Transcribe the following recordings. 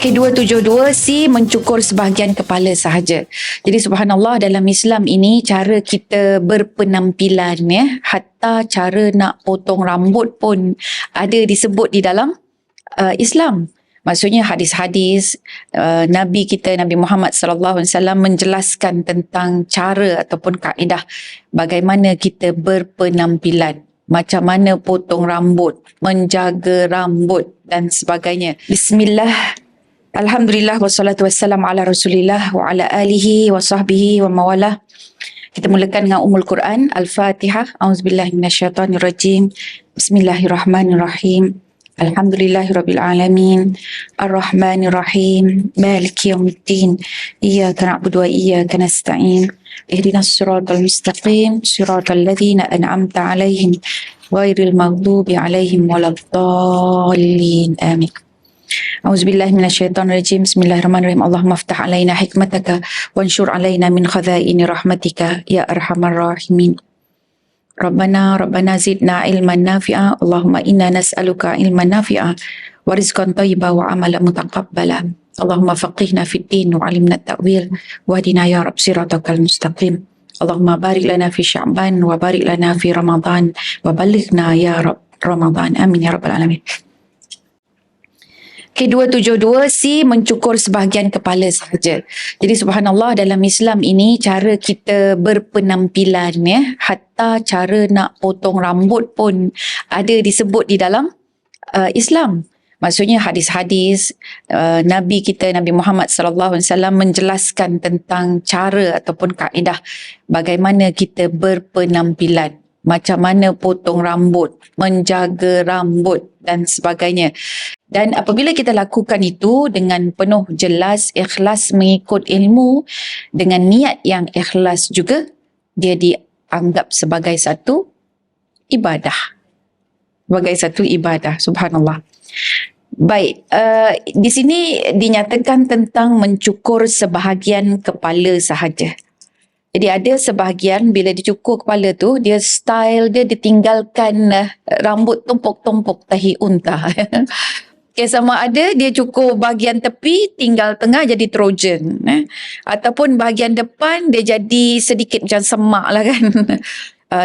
K272C mencukur sebahagian kepala sahaja. Jadi subhanallah, dalam Islam ini cara kita berpenampilan hatta cara nak potong rambut pun ada disebut di dalam Islam. Maksudnya hadis-hadis Nabi kita Nabi Muhammad sallallahu alaihi wasallam menjelaskan tentang cara ataupun kaedah bagaimana kita berpenampilan, macam mana potong rambut, menjaga rambut dan sebagainya. Bismillah. Alhamdulillah wassalatu wassalamu ala Rasulillah wa ala alihi wa sahbihi wa mawalah. Kita mulakan dengan Ummul Quran, Al-Fatihah. A'udzubillahi minasyaitonirrajim. Bismillahirrahmanirrahim. Alhamdulillahirabbil alamin. Arrahmanirrahim. Maliki yaumiddin. Iyyaka na'budu wa iyyaka nasta'in. Ihdinas siratal mustaqim, siratal ladzina an'amta 'alaihim ghairil maghdubi 'alaihim waladdallin. Amin. A'udzubillahi minasyaitonirrajim. Bismillahirrahmanirrahim. Allahumma aftah alaina hikmataka wanshur alaina min khazaini rahmatika ya arhamar rahimin. Rabbana zidna ilman nafi'a. Allahumma inna nas'aluka ilman nafi'a wa rizqan thayyiban wa amalan mutaqabbala. Allahumma faqihna fid din wa 'allimna at-ta'wil wa hdina ya rabb siratal mustaqim. Allahumma barik lana fi Sya'ban wa barik lana fi Ramadan wa ballighna ya rabb Ramadan. Amin ya rabbal alamin. K272C mencukur sebahagian kepala sahaja. Jadi subhanallah, dalam Islam ini cara kita berpenampilan hatta cara nak potong rambut pun ada disebut di dalam Islam. Maksudnya hadis-hadis Nabi kita Nabi Muhammad sallallahu alaihi wasallam menjelaskan tentang cara ataupun kaedah bagaimana kita berpenampilan, macam mana potong rambut, menjaga rambut dan sebagainya. Dan apabila kita lakukan itu dengan penuh jelas, ikhlas mengikut ilmu, dengan niat yang ikhlas juga, dia dianggap sebagai satu ibadah. Sebagai satu ibadah, subhanallah. Baik, di sini dinyatakan tentang mencukur sebahagian kepala sahaja. Jadi ada sebahagian bila dicukur kepala tu, dia style dia ditinggalkan rambut tumpuk-tumpuk tahi unta. Okay, sama ada dia cukur bahagian tepi tinggal tengah jadi Trojan. Ataupun bahagian depan dia jadi sedikit macam semak lah kan.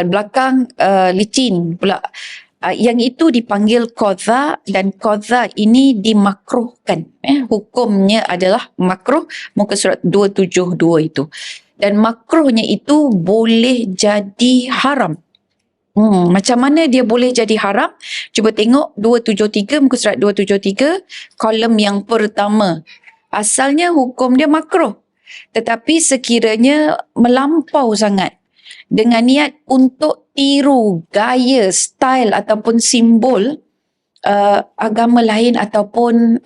Belakang licin pula. Yang itu dipanggil qadha, dan qadha ini dimakruhkan. Hukumnya adalah makruh, muka surat 272 itu. Dan makruhnya itu boleh jadi haram. Macam mana dia boleh jadi haram? Cuba tengok 273, muka surat 273, kolom yang pertama. Asalnya hukum dia makruh. Tetapi sekiranya melampau sangat dengan niat untuk tiru gaya, style ataupun simbol agama lain ataupun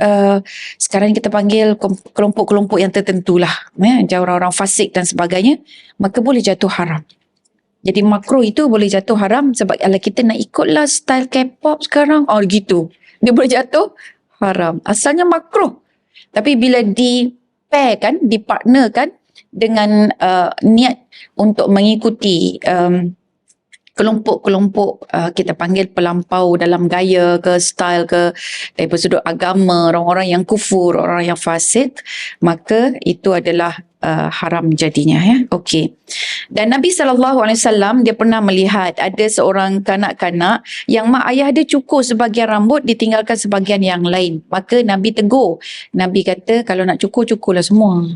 sekarang kita panggil kelompok-kelompok yang tertentulah, orang-orang fasik dan sebagainya, maka boleh jatuh haram. Jadi makruh itu boleh jatuh haram sebab kalau kita nak ikutlah style K-pop sekarang, gitu, dia boleh jatuh haram. Asalnya makruh. Tapi bila di-pairkan, dipartnerkan dengan niat untuk mengikuti kelompok-kelompok kita panggil pelampau dalam gaya ke style ke daripada sudut agama, orang-orang yang kufur, orang yang fasik, maka itu adalah haram jadinya Okey. Dan Nabi SAW dia pernah melihat ada seorang kanak-kanak yang mak ayah dia cukur sebahagian rambut, ditinggalkan sebahagian yang lain. Maka Nabi tegur. Nabi kata kalau nak cukur, cukurlah semua.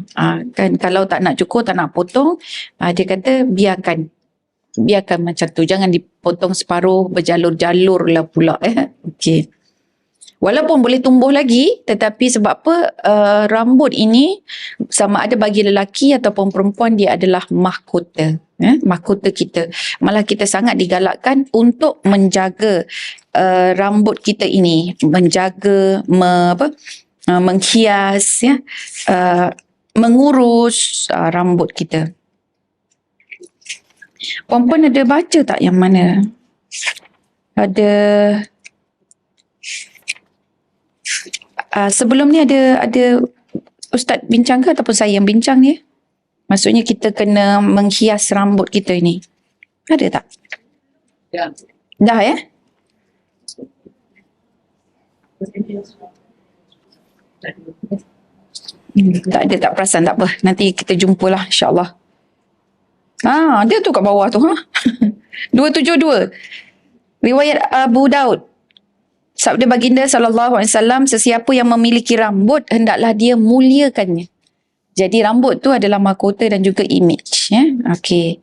Kan kalau tak nak cukur, tak nak potong, dia kata biarkan macam tu, jangan dipotong separuh, berjalur-jalur lah pula Okey. Walaupun boleh tumbuh lagi, tetapi sebab apa, rambut ini sama ada bagi lelaki ataupun perempuan, dia adalah mahkota, mahkota kita. Malah kita sangat digalakkan untuk menjaga rambut kita ini, menjaga, menghias, mengurus rambut kita. Perempuan ada baca tak yang mana? Ada sebelum ni ada Ustaz bincang ke ataupun saya yang bincang ni? Maksudnya kita kena menghias rambut kita ini. Ada tak? Ya. Dah. 272 Tak ada, tak perasan, tak apa. Nanti kita jumpalah insyaAllah. Dia tu kat bawah tu. 272. Riwayat Abu Daud. Sabda baginda SAW, sesiapa yang memiliki rambut, hendaklah dia muliakannya. Jadi rambut tu adalah mahkota dan juga image. Okey.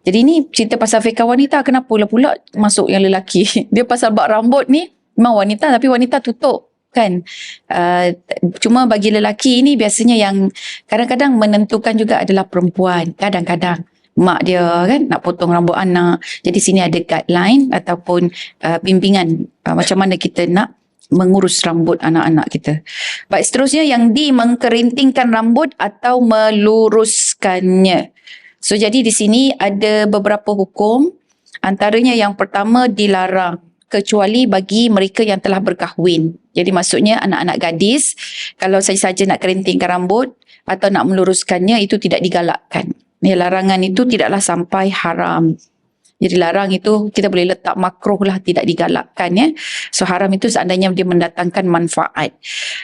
Jadi ni cerita pasal fiqah wanita. Kenapa pula masuk yang lelaki? Dia pasal bak rambut ni memang wanita, tapi wanita tutup kan. Cuma bagi lelaki ini biasanya yang kadang-kadang menentukan juga adalah perempuan. Kadang-kadang mak dia kan nak potong rambut anak. Jadi sini ada guideline ataupun bimbingan macam mana kita nak mengurus rambut anak-anak kita. Baik, seterusnya yang mengkerintingkan rambut atau meluruskannya. So jadi di sini ada beberapa hukum. Antaranya yang pertama, dilarang kecuali bagi mereka yang telah berkahwin. Jadi maksudnya anak-anak gadis, kalau saja nak kerintingkan rambut atau nak meluruskannya, itu tidak digalakkan. Larangan itu tidaklah sampai haram. Jadi larang itu kita boleh letak makruh lah, tidak digalakkan ya. So haram itu seandainya dia mendatangkan manfaat.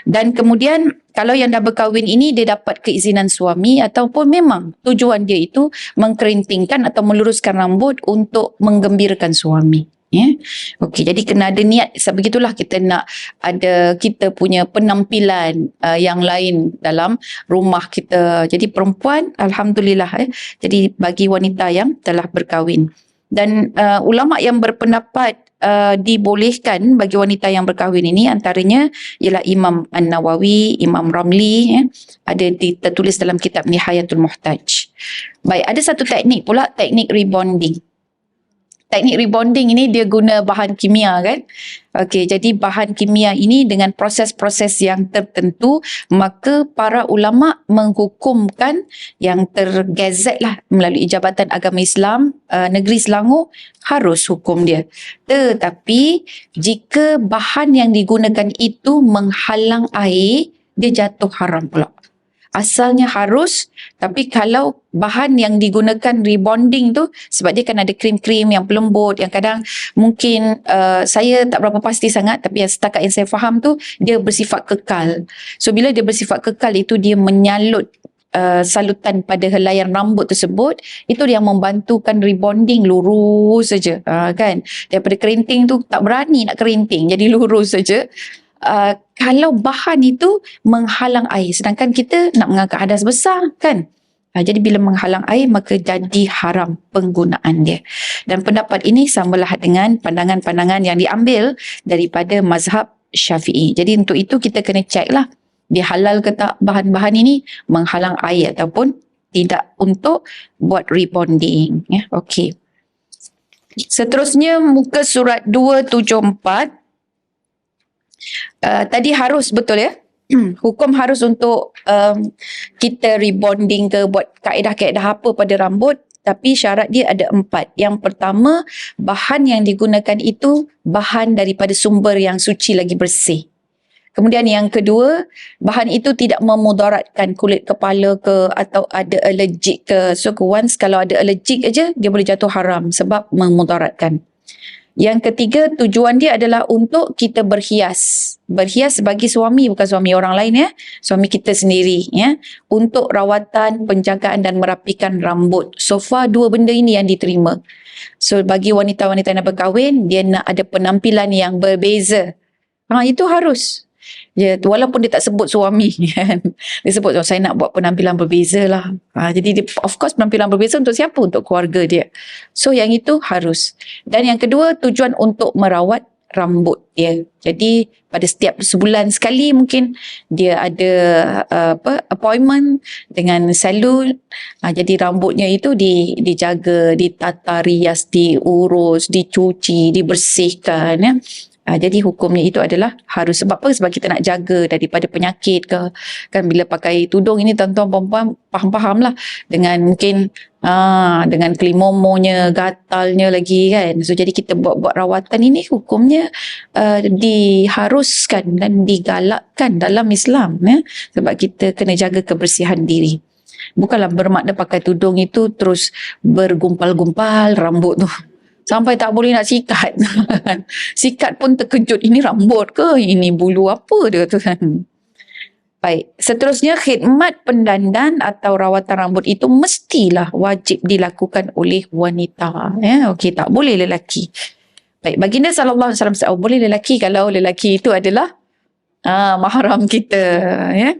Dan kemudian kalau yang dah berkahwin ini dia dapat keizinan suami ataupun memang tujuan dia itu mengkerintingkan atau meluruskan rambut untuk menggembirakan suami. Ya. Okey, jadi kena ada niat. Sebegitulah kita nak ada kita punya penampilan yang lain dalam rumah kita. Jadi perempuan alhamdulillah jadi bagi wanita yang telah berkahwin. Dan ulama yang berpendapat dibolehkan bagi wanita yang berkahwin ini antaranya ialah Imam An-Nawawi, Imam Ramli ada tertulis dalam kitab Nihayatul Muhtaj. Baik, ada satu teknik pula, teknik rebonding. Teknik rebonding ini dia guna bahan kimia kan. Okey, jadi bahan kimia ini dengan proses-proses yang tertentu, maka para ulama menghukumkan yang tergazet lah melalui Jabatan Agama Islam Negeri Selangor harus hukum dia. Tetapi jika bahan yang digunakan itu menghalang air, dia jatuh haram pula. Asalnya harus, tapi kalau bahan yang digunakan rebonding tu, sebab dia kan ada krim-krim yang pelembut, yang kadang mungkin saya tak berapa pasti sangat, tapi yang setakat yang saya faham tu, dia bersifat kekal. So bila dia bersifat kekal itu, dia menyalut salutan pada helaian rambut tersebut, itu yang membantukan rebonding lurus saja, kan. Daripada kerinting tu tak berani nak kerinting, jadi lurus saja. Kalau bahan itu menghalang air, sedangkan kita nak mengangkat hadas besar kan, jadi bila menghalang air maka jadi haram penggunaan dia. Dan pendapat ini samalah dengan pandangan-pandangan yang diambil daripada mazhab Syafi'i. Jadi untuk itu kita kena cek lah dia halal ke tak bahan-bahan ini menghalang air ataupun tidak untuk buat rebonding ya. Okey. Seterusnya muka surat 274. Tadi harus betul ya, hukum harus untuk kita rebonding ke buat kaedah-kaedah apa pada rambut, tapi syarat dia ada 4. Yang pertama, bahan yang digunakan itu bahan daripada sumber yang suci lagi bersih. Kemudian yang kedua, bahan itu tidak memudaratkan kulit kepala ke atau ada allergic ke. So once kalau ada allergic aja dia boleh jatuh haram sebab memudaratkan. Yang ketiga, tujuan dia adalah untuk kita berhias. Berhias bagi suami, bukan suami orang lain ya. Suami kita sendiri ya. Untuk rawatan, penjagaan dan merapikan rambut. So far 2 benda ini yang diterima. So bagi wanita-wanita yang berkahwin, dia nak ada penampilan yang berbeza. Itu harus. Ya, walaupun dia tak sebut suami kan. Dia sebut saya nak buat penampilan berbeza lah. Jadi dia, of course penampilan berbeza untuk siapa? Untuk keluarga dia. So yang itu harus. Dan yang kedua, tujuan untuk merawat rambut dia. Jadi pada setiap sebulan sekali mungkin dia ada appointment dengan salon. Jadi rambutnya itu dijaga, ditata rias, diurus, dicuci, dibersihkan ya. Jadi hukumnya itu adalah harus. Sebab apa? Sebab kita nak jaga daripada penyakit ke. Kan bila pakai tudung ini tuan-tuan perempuan faham-faham lah. Dengan mungkin dengan kelimomonya, gatalnya lagi kan. So jadi kita buat rawatan ini hukumnya diharuskan dan digalakkan dalam Islam ya. Sebab kita kena jaga kebersihan diri. Bukanlah bermakna pakai tudung itu terus bergumpal-gumpal rambut tu. Sampai tak boleh nak sikat. Sikat pun terkejut, ini rambut ke? Ini bulu apa dia tu kan? Baik, seterusnya khidmat pendandan atau rawatan rambut itu mestilah wajib dilakukan oleh wanita. Ya, okey, tak boleh lelaki. Baik, baginda sallallahu alaihi wasallam oh, boleh lelaki kalau lelaki itu adalah mahram kita, ya.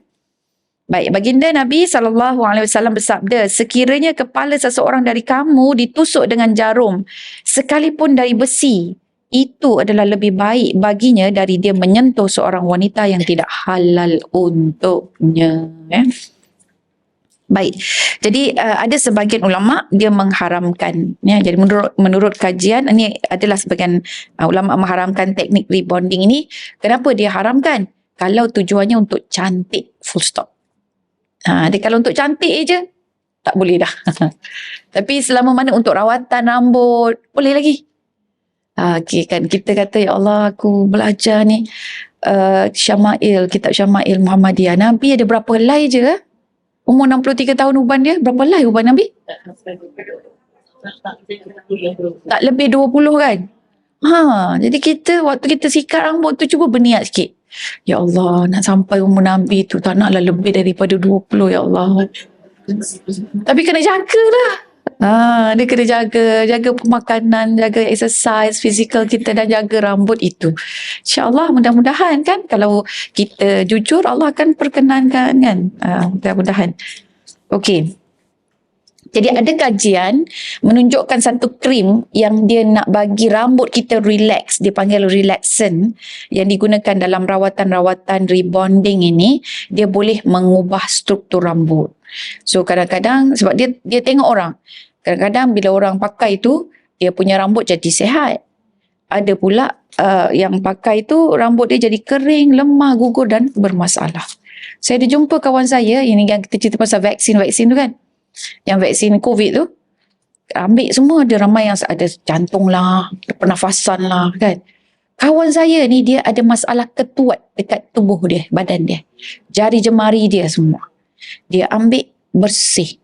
Baik, baginda Nabi sallallahu alaihi wasallam bersabda, sekiranya kepala seseorang dari kamu ditusuk dengan jarum sekalipun dari besi, itu adalah lebih baik baginya dari dia menyentuh seorang wanita yang tidak halal untuknya. Ya. Baik, jadi ada sebahagian ulama dia mengharamkan. Ya, jadi menurut kajian ini adalah sebahagian ulama mengharamkan teknik rebonding ini. Kenapa dia haramkan? Kalau tujuannya untuk cantik, full stop. Dia kalau untuk cantik je tak boleh dah. Tapi selama mana untuk rawatan rambut boleh lagi. Okay, kan kita kata ya Allah aku belajar ni Syama'il, kitab Syama'il Muhammadiyah. Nabi ada berapa helai je umur 63 tahun uban dia, berapa helai uban Nabi? Tak lebih 20 kan? Jadi kita waktu kita sikat rambut tu cuba berniat sikit. Ya Allah, nak sampai umur Nabi tu tak naklah lebih daripada 20 ya Allah. Tapi kena jagalah. Dia kena jaga pemakanan, jaga exercise fizikal kita dan jaga rambut itu. InsyaAllah mudah-mudahan kan kalau kita jujur Allah akan perkenankan kan. Mudah-mudahan. Okey. Jadi ada kajian menunjukkan satu krim yang dia nak bagi rambut kita relax, dia panggil relaxant, yang digunakan dalam rawatan-rawatan rebonding ini, dia boleh mengubah struktur rambut. So kadang-kadang sebab dia tengok orang, kadang-kadang bila orang pakai tu dia punya rambut jadi sihat. Ada pula yang pakai tu rambut dia jadi kering, lemah, gugur dan bermasalah. Saya ada jumpa kawan saya, ini yang kita cerita pasal vaksin tu kan. Yang vaksin COVID tu ambil semua, ada ramai yang ada jantung lah, pernafasan lah kan. Kawan saya ni dia ada masalah ketuat dekat tubuh dia, badan dia, jari jemari dia semua dia ambil bersih,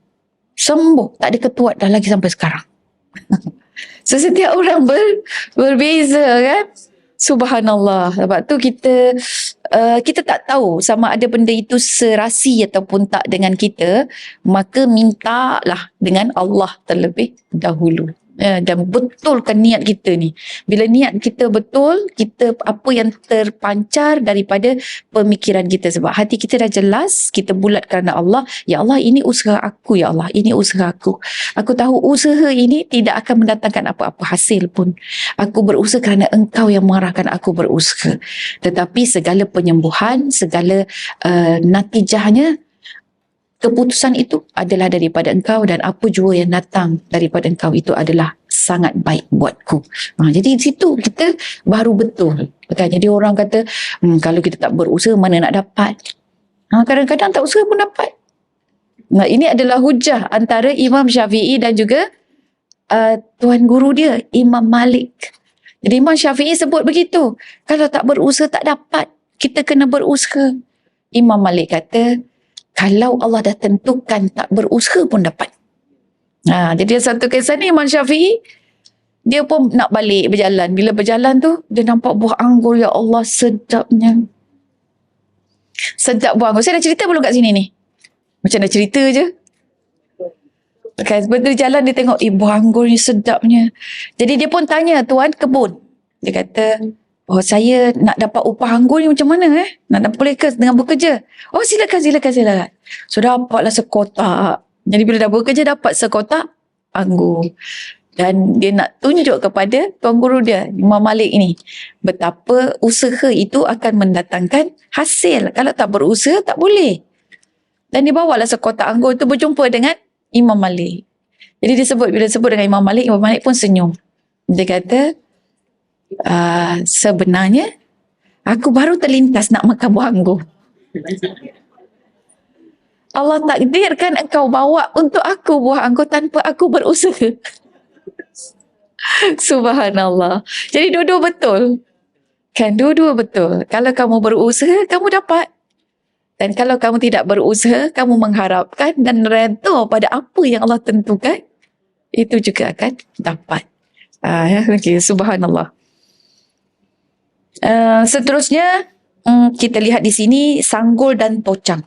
sembuh, tak ada ketuat dah lagi sampai sekarang. So setiap orang berbeza kan. Subhanallah. Sebab tu kita tak tahu sama ada benda itu serasi ataupun tak dengan kita, maka mintalah dengan Allah terlebih dahulu. Dan betulkan niat kita ni. Bila niat kita betul, kita apa yang terpancar daripada pemikiran kita, sebab hati kita dah jelas, kita bulat kerana Allah. Ya Allah, ini usaha aku, ya Allah, ini usaha aku. Aku tahu usaha ini tidak akan mendatangkan apa-apa hasil pun. Aku berusaha kerana Engkau yang mengarahkan aku berusaha. Tetapi segala penyembuhan, segala natijahnya, keputusan itu adalah daripada Engkau, dan apa jua yang datang daripada Engkau itu adalah sangat baik buatku. Jadi di situ kita baru betul. Jadi orang kata, kalau kita tak berusaha mana nak dapat. Kadang-kadang tak usaha pun dapat. Ini adalah hujah antara Imam Syafi'i dan juga tuan guru dia, Imam Malik. Jadi Imam Syafi'i sebut begitu. Kalau tak berusaha tak dapat. Kita kena berusaha. Imam Malik kata, kalau Allah dah tentukan tak berusaha pun dapat. Jadi satu kisah ni Imam Syafi'i, dia pun nak balik berjalan. Bila berjalan tu, dia nampak buah anggur. Ya Allah, sedapnya. Sedap buah anggur. Saya dah cerita belum kat sini ni? Macam dah cerita je. Sebab tu jalan dia tengok, buah anggur ni sedapnya. Jadi dia pun tanya tuan kebun. Dia kata, saya nak dapat upah anggur ni macam mana Nak boleh ke dengan bekerja? Oh silakan. So dapatlah sekotak. Jadi bila dah bekerja dapat sekotak anggur. Dan dia nak tunjuk kepada tuan guru dia, Imam Malik ini, betapa usaha itu akan mendatangkan hasil. Kalau tak berusaha tak boleh. Dan dia bawalah sekotak anggur itu berjumpa dengan Imam Malik. Jadi bila sebut dengan Imam Malik pun senyum. Dia kata, sebenarnya aku baru terlintas nak makan buah anggur. Allah takdirkan engkau bawa untuk aku buah anggur tanpa aku berusaha. Subhanallah. Jadi dua-dua betul. Kan dua-dua betul. Kalau kamu berusaha, kamu dapat. Dan kalau kamu tidak berusaha, kamu mengharapkan dan redha pada apa yang Allah tentukan, itu juga akan dapat. Okay, subhanallah. Seterusnya, Kita lihat di sini sanggul dan tocang.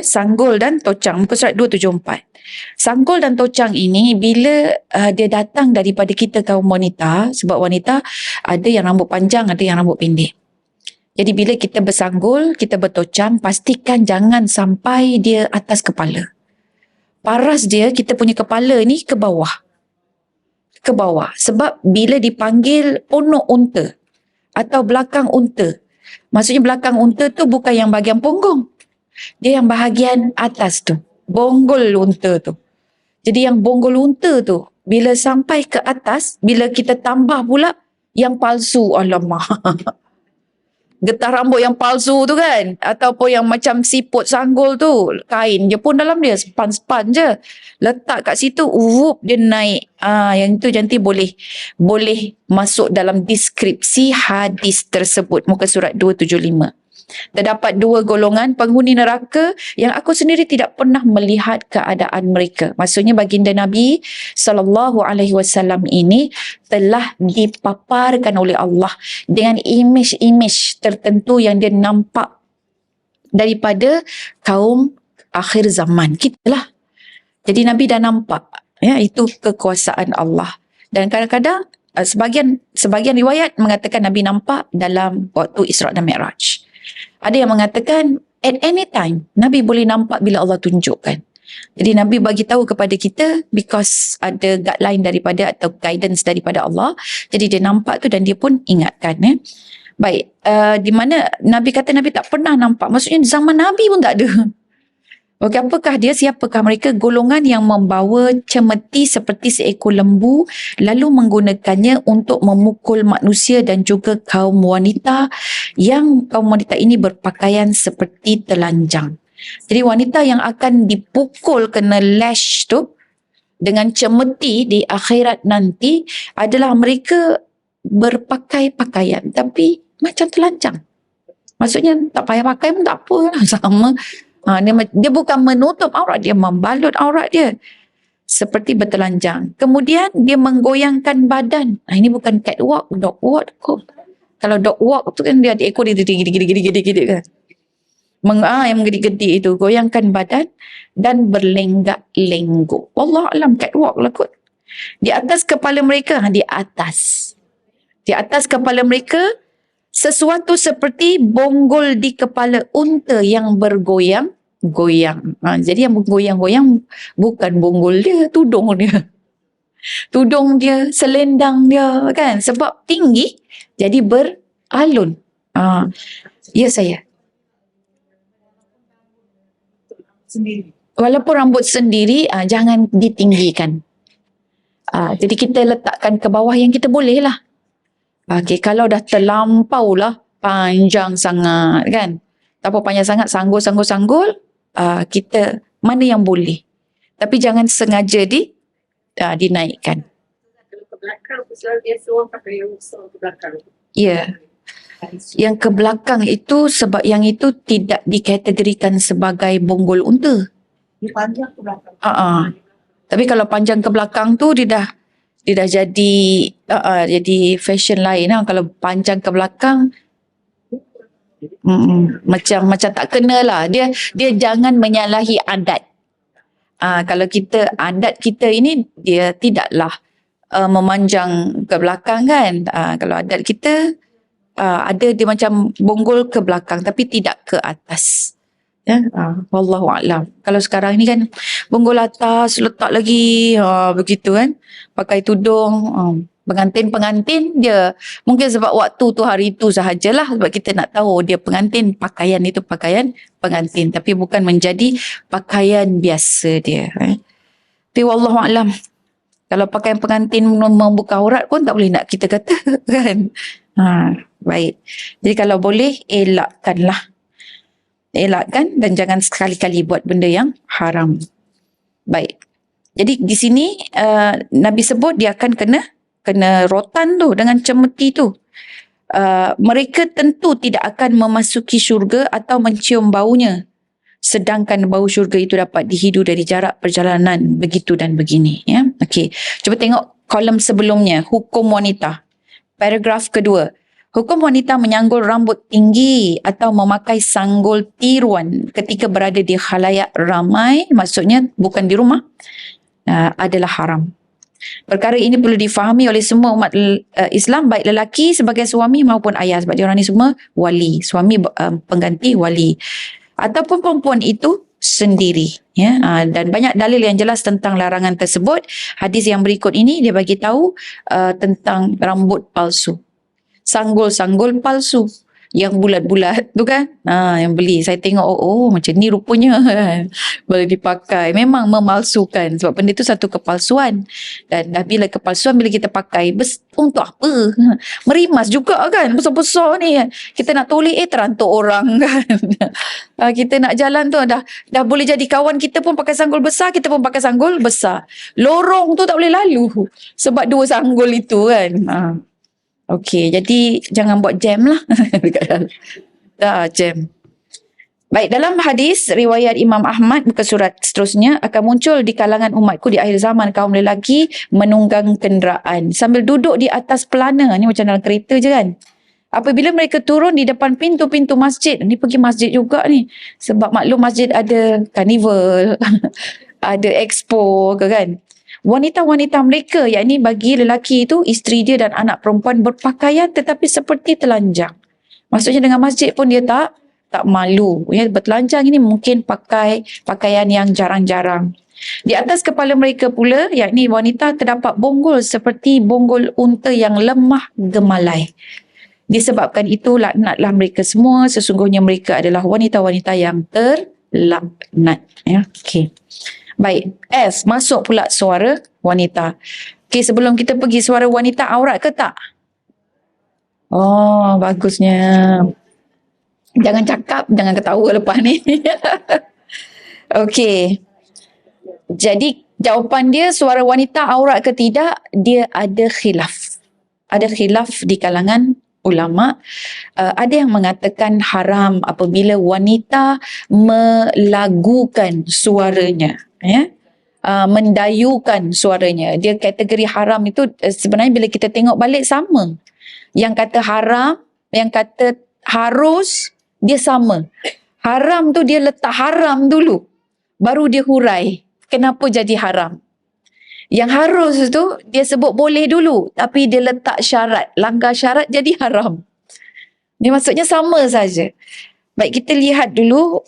Sanggul dan tocang, muka surat 274. Sanggul dan tocang ini bila dia datang daripada kita kaum wanita, sebab wanita ada yang rambut panjang, ada yang rambut pendek. Jadi bila kita bersanggul, kita bertocang, pastikan jangan sampai dia atas kepala. Paras dia, kita punya kepala ni ke bawah. Ke bawah. Sebab bila dipanggil ponok unta atau belakang unta, maksudnya belakang unta tu bukan yang bahagian punggung. Dia yang bahagian atas tu. Bonggol unta tu. Jadi yang bonggol unta tu, bila sampai ke atas, bila kita tambah pula yang palsu, alamak. Getah rambut yang palsu tu kan, ataupun yang macam siput sanggul tu, kain je pun dalam dia, span je, letak kat situ, dia naik. Yang itu nanti boleh masuk dalam deskripsi hadis tersebut, muka surat 275. Terdapat dua golongan penghuni neraka yang aku sendiri tidak pernah melihat keadaan mereka. Maksudnya baginda Nabi SAW ini telah dipaparkan oleh Allah dengan imej-imej tertentu yang dia nampak daripada kaum akhir zaman. Kita lah. Jadi Nabi dah nampak. Ya, itu kekuasaan Allah. Dan kadang-kadang sebagian riwayat mengatakan Nabi nampak dalam waktu Isra' dan Mi'raj. Ada yang mengatakan at any time Nabi boleh nampak bila Allah tunjukkan. Jadi Nabi bagi tahu kepada kita because ada guideline daripada atau guidance daripada Allah. Jadi dia nampak tu dan dia pun ingatkan. Baik, di mana Nabi kata Nabi tak pernah nampak. Maksudnya zaman Nabi pun tak ada. Okey, apakah dia? Siapakah mereka? Golongan yang membawa cemeti seperti seekor lembu lalu menggunakannya untuk memukul manusia dan juga kaum wanita yang kaum wanita ini berpakaian seperti telanjang. Jadi wanita yang akan dipukul kena lash tu dengan cemeti di akhirat nanti adalah mereka berpakai pakaian tapi macam telanjang. Maksudnya tak payah pakai pun tak apa lah, sama. Dia bukan menutup aurat, dia membalut aurat dia seperti bertelanjang. Kemudian dia menggoyangkan badan. Ini bukan catwalk, dog walk kot. Kalau dog walk tu kan dia ada ekor dia gede-gede kan. Yang gede-gede itu, goyangkan badan dan berlenggak-lenggok. Wallah alam, catwalk lah kot. Di atas kepala mereka, di atas kepala mereka sesuatu seperti bonggol di kepala unta yang bergoyang-goyang. Jadi yang bergoyang-goyang bukan bonggol dia, tudung dia. Tudung dia, selendang dia kan. Sebab tinggi, jadi beralun. Ya saya. Walaupun rambut sendiri, jangan ditinggikan. Jadi kita letakkan ke bawah yang kita boleh lah. Okey, kalau dah terlampau lah panjang sangat kan. Tak apa panjang sangat, sanggul, kita mana yang boleh. Tapi jangan sengaja dinaikkan. Ke belakang, biasa orang pakai yang besar ke belakang. Ya. Yang ke belakang itu sebab yang itu tidak dikategorikan sebagai bonggol unta. Dia panjang ke belakang. Tapi kalau panjang ke belakang tu dia dah jadi fashion lain lah. Kalau panjang ke belakang macam tak kena lah. Dia jangan menyalahi adat. Kalau adat kita ini dia tidaklah memanjang ke belakang kan. Kalau adat kita ada dia macam bonggol ke belakang tapi tidak ke atas. Ya, wallahu a'lam. Kalau sekarang ni kan bonggol atas letak lagi begitu kan, pakai tudung. Pengantin dia mungkin sebab waktu tu hari tu sahajalah, sebab kita nak tahu dia pengantin, pakaian itu pakaian pengantin tapi bukan menjadi pakaian biasa dia. Tapi wallahu a'lam. Kalau pakaian pengantin membuka aurat pun tak boleh nak kita kata kan. Baik. Jadi kalau boleh elakkan dan jangan sekali-kali buat benda yang haram. Baik. Jadi di sini Nabi sebut dia akan kena rotan tu dengan cemeti tu. Mereka tentu tidak akan memasuki syurga atau mencium baunya. Sedangkan bau syurga itu dapat dihidu dari jarak perjalanan begitu dan begini. Ya. Okey. Cuba tengok kolom sebelumnya, hukum wanita. Paragraf kedua. Hukum wanita menyanggul rambut tinggi atau memakai sanggul tiruan ketika berada di khalayak ramai, maksudnya bukan di rumah, adalah haram. Perkara ini perlu difahami oleh semua umat Islam, baik lelaki sebagai suami maupun ayah, sebab diorang ni semua wali, suami pengganti wali, ataupun perempuan itu sendiri, ya. Dan banyak dalil yang jelas tentang larangan tersebut. Hadis yang berikut ini dia bagi tahu tentang rambut palsu, sanggul-sanggul palsu yang bulat-bulat tu kan, yang beli saya tengok, oh macam ni rupanya boleh dipakai. Memang memalsukan, sebab benda tu satu kepalsuan, dan dah bila kepalsuan, bila kita pakai untuk apa, merimas juga kan, besar-besar ni kan. Kita nak toleh terantuk orang kan. Kita nak jalan tu dah boleh jadi kawan kita pun pakai sanggul besar, kita pun pakai sanggul besar, lorong tu tak boleh lalu sebab dua sanggul itu kan. Okey, jadi jangan buat jam lah dekat dalam. Jam. Baik, dalam hadis riwayat Imam Ahmad buka surat seterusnya, akan muncul di kalangan umatku di akhir zaman kaum lelaki menunggang kenderaan sambil duduk di atas pelana. Ni macam dalam kereta je kan. Apabila mereka turun di depan pintu-pintu masjid, ni pergi masjid juga ni, sebab maklum masjid ada karnival, ada expo ke kan. Wanita-wanita mereka, yakni bagi lelaki itu isteri dia dan anak perempuan, berpakaian tetapi seperti telanjang. Maksudnya dengan masjid pun dia tak malu, ya. Bertelanjang ini mungkin pakai pakaian yang jarang-jarang. Di atas kepala mereka pula, yakni wanita, terdapat bonggol seperti bonggol unta yang lemah gemalai. Disebabkan itu laknatlah mereka semua, sesungguhnya mereka adalah wanita-wanita yang terlaknat, ya. Okey. Baik, S, masuk pula suara wanita. Okey, sebelum kita pergi, suara wanita aurat ke tak? Oh, bagusnya. Jangan cakap, jangan ketawa lepas ni. Okey. Jadi, jawapan dia suara wanita aurat ke tidak, dia ada khilaf. Ada khilaf di kalangan ulama. Ada yang mengatakan haram apabila wanita melagukan suaranya, ya, mendayukan suaranya. Dia kategori haram itu sebenarnya bila kita tengok balik sama. Yang kata haram, yang kata harus, dia sama. Haram tu dia letak haram dulu, baru dia hurai kenapa jadi haram. Yang harus tu dia sebut boleh dulu, tapi dia letak syarat, langgar syarat jadi haram. Dia maksudnya sama saja. Baik, kita lihat dulu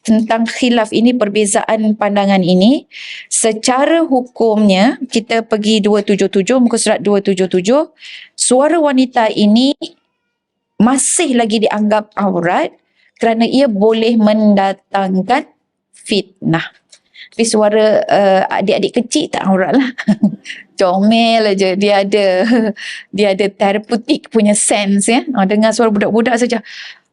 tentang khilaf ini, perbezaan pandangan ini. Secara hukumnya, kita pergi 277, muka surat 277, suara wanita ini masih lagi dianggap aurat kerana ia boleh mendatangkan fitnah. Tapi suara adik-adik kecil tak aurat lah. Comel aja, dia ada terapeutik punya sense, ya. Dengar suara budak-budak saja,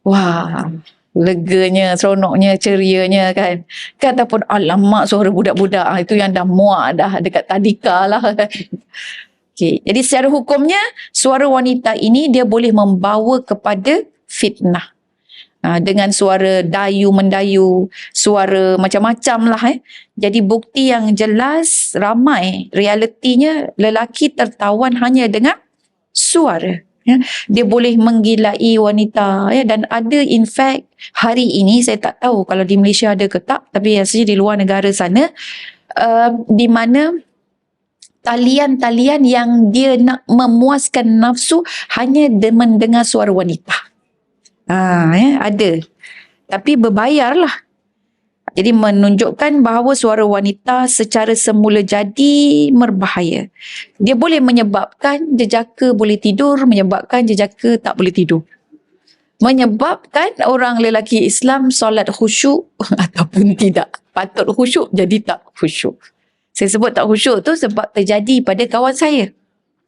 wah, leganya, seronoknya, cerianya kan. Ataupun alamak suara budak-budak, itu yang dah muak dah dekat tadika lah kan. Okay. Jadi secara hukumnya suara wanita ini dia boleh membawa kepada fitnah. Dengan suara dayu mendayu, suara macam-macam lah. Jadi bukti yang jelas ramai, realitinya lelaki tertawan hanya dengan suara. Ya. Dia boleh menggilai wanita, ya. Dan ada in fact hari ini, saya tak tahu kalau di Malaysia ada ke tak, tapi rasanya di luar negara sana, di mana talian-talian yang dia nak memuaskan nafsu hanya mendengar suara wanita. Ya, ada. Tapi berbayar lah. Jadi menunjukkan bahawa suara wanita secara semula jadi berbahaya. Dia boleh menyebabkan jejaka boleh tidur, menyebabkan jejaka tak boleh tidur. Menyebabkan orang lelaki Islam solat khusyuk ataupun tidak. Patut khusyuk jadi tak khusyuk. Saya sebut tak khusyuk tu sebab terjadi pada kawan saya.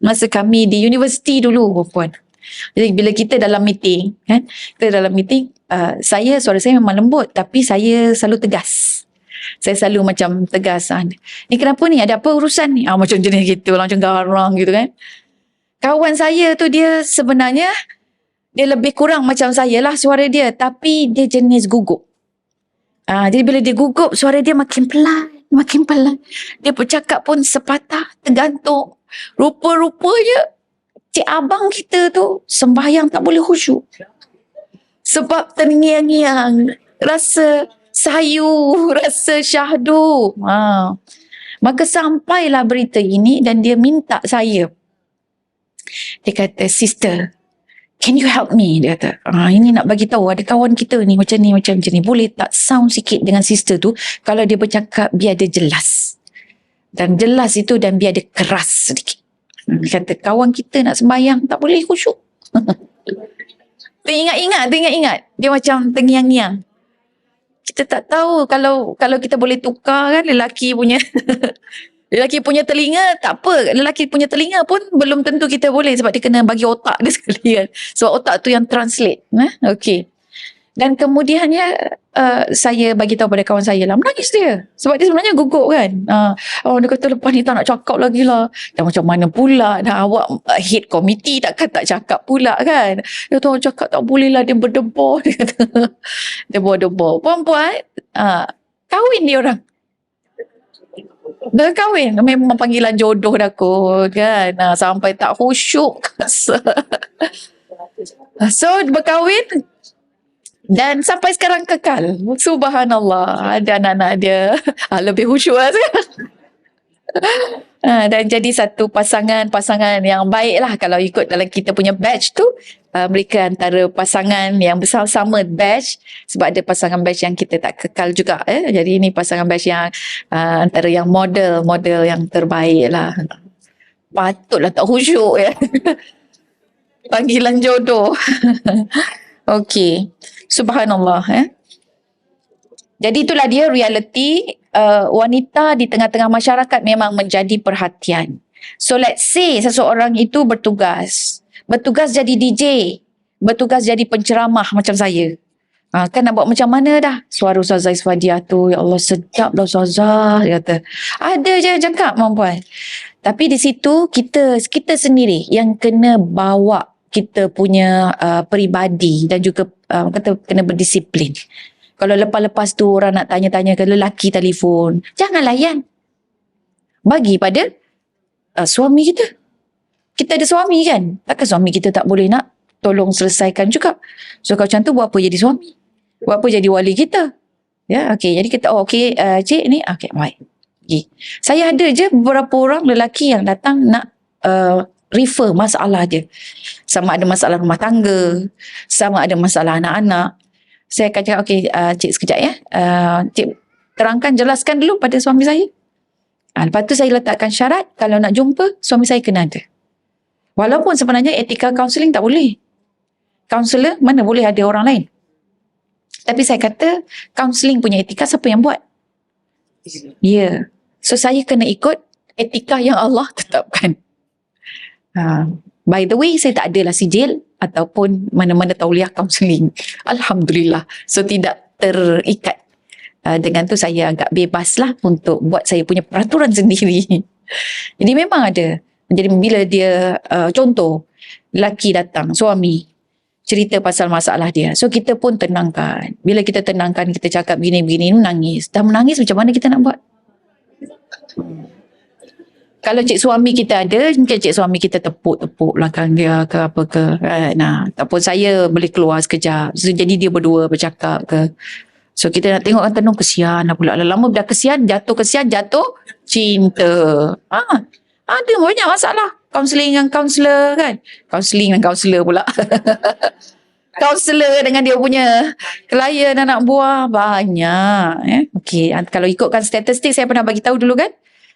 Masa kami di universiti dulu, puan. Jadi bila kita dalam meeting, kan, suara saya memang lembut, tapi saya selalu tegas. Saya selalu macam tegas. Ni kenapa ni? Ada apa urusan ni? Macam jenis gitu, macam garang gitu kan. Kawan saya tu dia sebenarnya, dia lebih kurang macam saya lah suara dia, tapi dia jenis gugup. Jadi bila dia gugup, suara dia makin pelan. Makin pelan. Dia bercakap pun sepatah, tergantung. Rupa-rupanya Cik abang kita tu sembahyang tak boleh khusyuk. Sebab terngiang-ngiang, rasa sayu, rasa syahdu. Maka sampailah berita ini dan dia minta saya. Dia kata, sister, can you help me? Dia kata, ini nak bagi tahu ada kawan kita ni macam ni, macam ni. Boleh tak sound sikit dengan sister tu, kalau dia bercakap biar dia jelas. Dan jelas itu dan biar dia keras sedikit. Dia kata, kawan kita nak sembahyang tak boleh khusyuk. Teringat-ingat. Dia macam terngiang-ngiang. Kita tak tahu kalau kita boleh tukar kan lelaki punya lelaki punya telinga, tak apa. Lelaki punya telinga pun belum tentu kita boleh sebab dia kena bagi otak dia sekali kan. Sebab otak tu yang translate. Okey. Dan kemudiannya saya bagi tahu pada kawan saya lah, menangis dia. Sebab dia sebenarnya gugup kan. Dia kata lepas ni tak nak cakap lagi lah. Dan macam mana pula dah awak head committee takkan tak cakap pula kan. Dia tahu cakap tak boleh lah, dia berdebar. Dia kata dia berdebar. Perempuan kahwin dia orang. Dah kahwin. Memang panggilan jodoh dah kot kan. Sampai tak khusyuk. So berkahwin. Dan sampai sekarang kekal. Subhanallah. Ada anak-anak dia. Lebih khusyuk lah sekarang. Dan jadi satu pasangan yang baik lah. Kalau ikut dalam kita punya batch tu. Mereka antara pasangan yang bersama-sama batch. Sebab ada pasangan batch yang kita tak kekal juga. Jadi ini pasangan batch yang antara yang model yang terbaik lah. Patutlah tak khusyuk ya. Panggilan jodoh. Okey. Subhanallah. Jadi itulah dia realiti wanita di tengah-tengah masyarakat memang menjadi perhatian. So let's say seseorang itu bertugas jadi DJ, bertugas jadi penceramah macam saya. Kan nak buat macam mana dah? Suara Ustazah Isfadiah tu, ya Allah sedap dah Ustazah, dia kata. Ada je cakap perempuan. Tapi di situ kita sendiri yang kena bawa kita punya peribadi dan juga kena berdisiplin. Kalau lepas-lepas tu orang nak tanya-tanya ke lelaki telefon, jangan layan. Bagi pada suami kita. Kita ada suami kan? Takkan suami kita tak boleh nak tolong selesaikan juga. So kalau macam tu buat apa jadi suami? Buat apa jadi wali kita? Ya, okey. Jadi kita cik ni okey, baik. Okay. Saya ada je beberapa orang lelaki yang datang nak refer masalah dia. Sama ada masalah rumah tangga, sama ada masalah anak-anak. Saya akan cakap, cik sekejap ya. Cik terangkan, jelaskan dulu pada suami saya. Lepas tu saya letakkan syarat, kalau nak jumpa, suami saya kena ada. Walaupun sebenarnya etika kaunseling tak boleh. Kaunselor mana boleh ada orang lain. Tapi saya kata, kaunseling punya etika siapa yang buat? Ya. So saya kena ikut etika yang Allah tetapkan. By the way, saya tak adalah sijil ataupun mana-mana tauliah kaunseling. Alhamdulillah. So tidak terikat. Dengan tu saya agak bebas lah untuk buat saya punya peraturan sendiri. Jadi memang ada. Jadi bila dia, contoh, lelaki datang, suami, cerita pasal masalah dia. So kita pun tenangkan. Bila kita tenangkan, kita cakap begini-begini, menangis. Dah menangis macam mana kita nak buat? Kalau cik suami kita ada, mungkin cik suami kita tepuk-tepuk belakang dia ke apa ke. Ataupun saya boleh keluar sekejap. So, jadi dia berdua bercakap ke. So kita nak tengok kan tenung, kesian lah pula. Lama dah kesian, jatuh cinta. Ada banyak masalah. Kaunseling dengan kaunselor kan. Kaunseling dengan kaunselor pula. Kaunselor dengan dia punya klien anak buah banyak. Okey, kalau ikutkan statistik saya pernah bagi tahu dulu kan.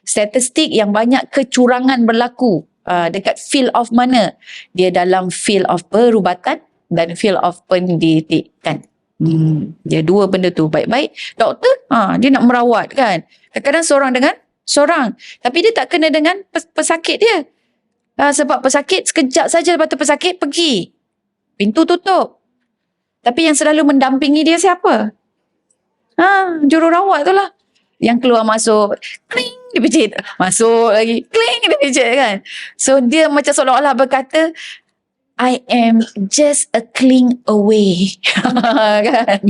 Statistik yang banyak kecurangan berlaku dekat field of mana? Dia dalam field of perubatan dan field of pendidikan. Dia dua benda tu. Baik-baik doktor dia nak merawat kan. Kadang-kadang seorang dengan seorang. Tapi dia tak kena dengan pesakit dia. Sebab pesakit sekejap saja lepas tu pesakit pergi. Pintu tutup. Tapi yang selalu mendampingi dia siapa? Jururawat tu lah. Yang keluar masuk, kling, dia pijit. Masuk lagi, kling, dia pijit kan. So dia macam seolah-olah berkata, I am just a cling away. Kan?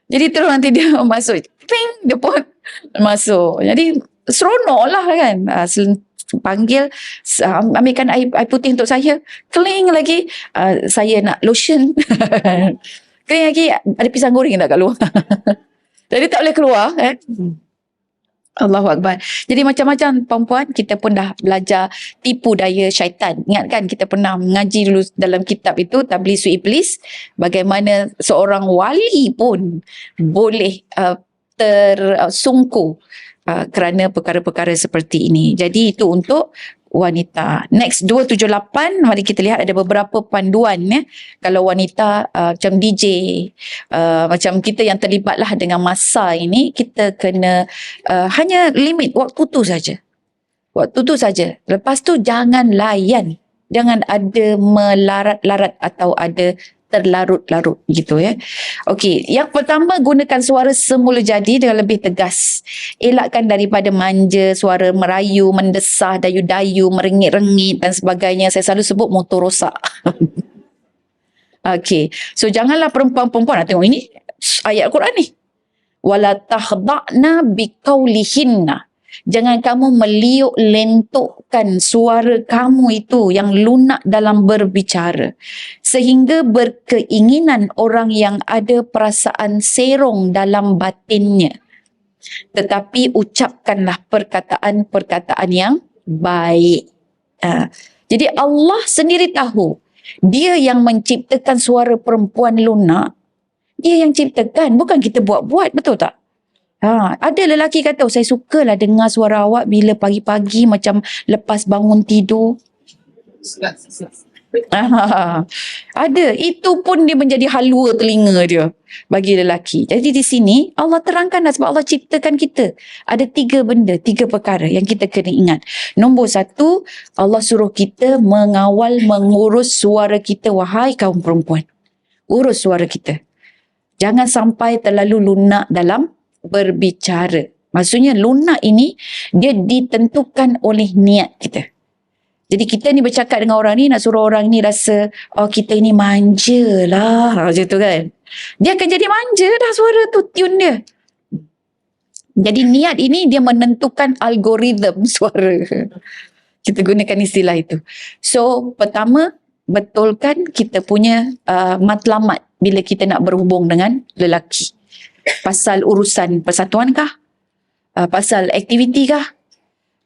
Jadi terus nanti dia masuk, kling, dia pun masuk. Jadi seronok lah kan. panggil, ambilkan air putih untuk saya, keling lagi, saya nak lotion. Keling lagi, ada pisang goreng tak kat luar. Jadi tak boleh keluar. Allahu Akbar. Jadi macam-macam perempuan, kita pun dah belajar tipu daya syaitan. Ingat kan kita pernah mengaji dulu dalam kitab itu, Tablisu Iblis, bagaimana seorang wali pun boleh tersungkur kerana perkara-perkara seperti ini. Jadi itu untuk wanita. Next 278, mari kita lihat ada beberapa panduan kalau wanita macam DJ, macam kita yang terlibatlah dengan masa ini, kita kena hanya limit waktu tu saja. Waktu tu saja. Lepas tu jangan layan. Jangan ada melarat-larat atau ada terlarut-larut gitu ya. Okey, yang pertama, gunakan suara semula jadi dengan lebih tegas. Elakkan daripada manja, suara merayu, mendesah, dayu-dayu, merengit-rengit dan sebagainya. Saya selalu sebut motor rosak. Okey, so janganlah perempuan-perempuan tengok ini ayat Quran ni. Wala tahda'na biqaulihinna. Jangan kamu meliuk lentukkan suara kamu itu yang lunak dalam berbicara, sehingga berkeinginan orang yang ada perasaan serong dalam batinnya. Tetapi ucapkanlah perkataan-perkataan yang baik. Jadi Allah sendiri tahu, Dia yang menciptakan suara perempuan lunak. Dia yang ciptakan, bukan kita buat-buat, betul tak? Ada lelaki kata, saya sukalah dengar suara awak bila pagi-pagi macam lepas bangun tidur. Ada, itu pun dia menjadi halwa telinga dia bagi lelaki. Jadi di sini Allah terangkan sebab Allah ciptakan kita. Ada 3 benda, 3 perkara yang kita kena ingat. Nombor 1, Allah suruh kita mengawal, mengurus suara kita. Wahai kaum perempuan, urus suara kita. Jangan sampai terlalu lunak dalam berbicara. Maksudnya lunak ini dia ditentukan oleh niat kita. Jadi kita ni bercakap dengan orang ni, nak suruh orang ni rasa kita ini manja lah, macam tu kan. Dia akan jadi manja dah suara tu, tune dia. Jadi niat ini dia menentukan algoritma suara. Kita gunakan istilah itu. So pertama, betulkan kita punya matlamat bila kita nak berhubung dengan lelaki. Pasal urusan persatuan kah? Pasal aktiviti kah?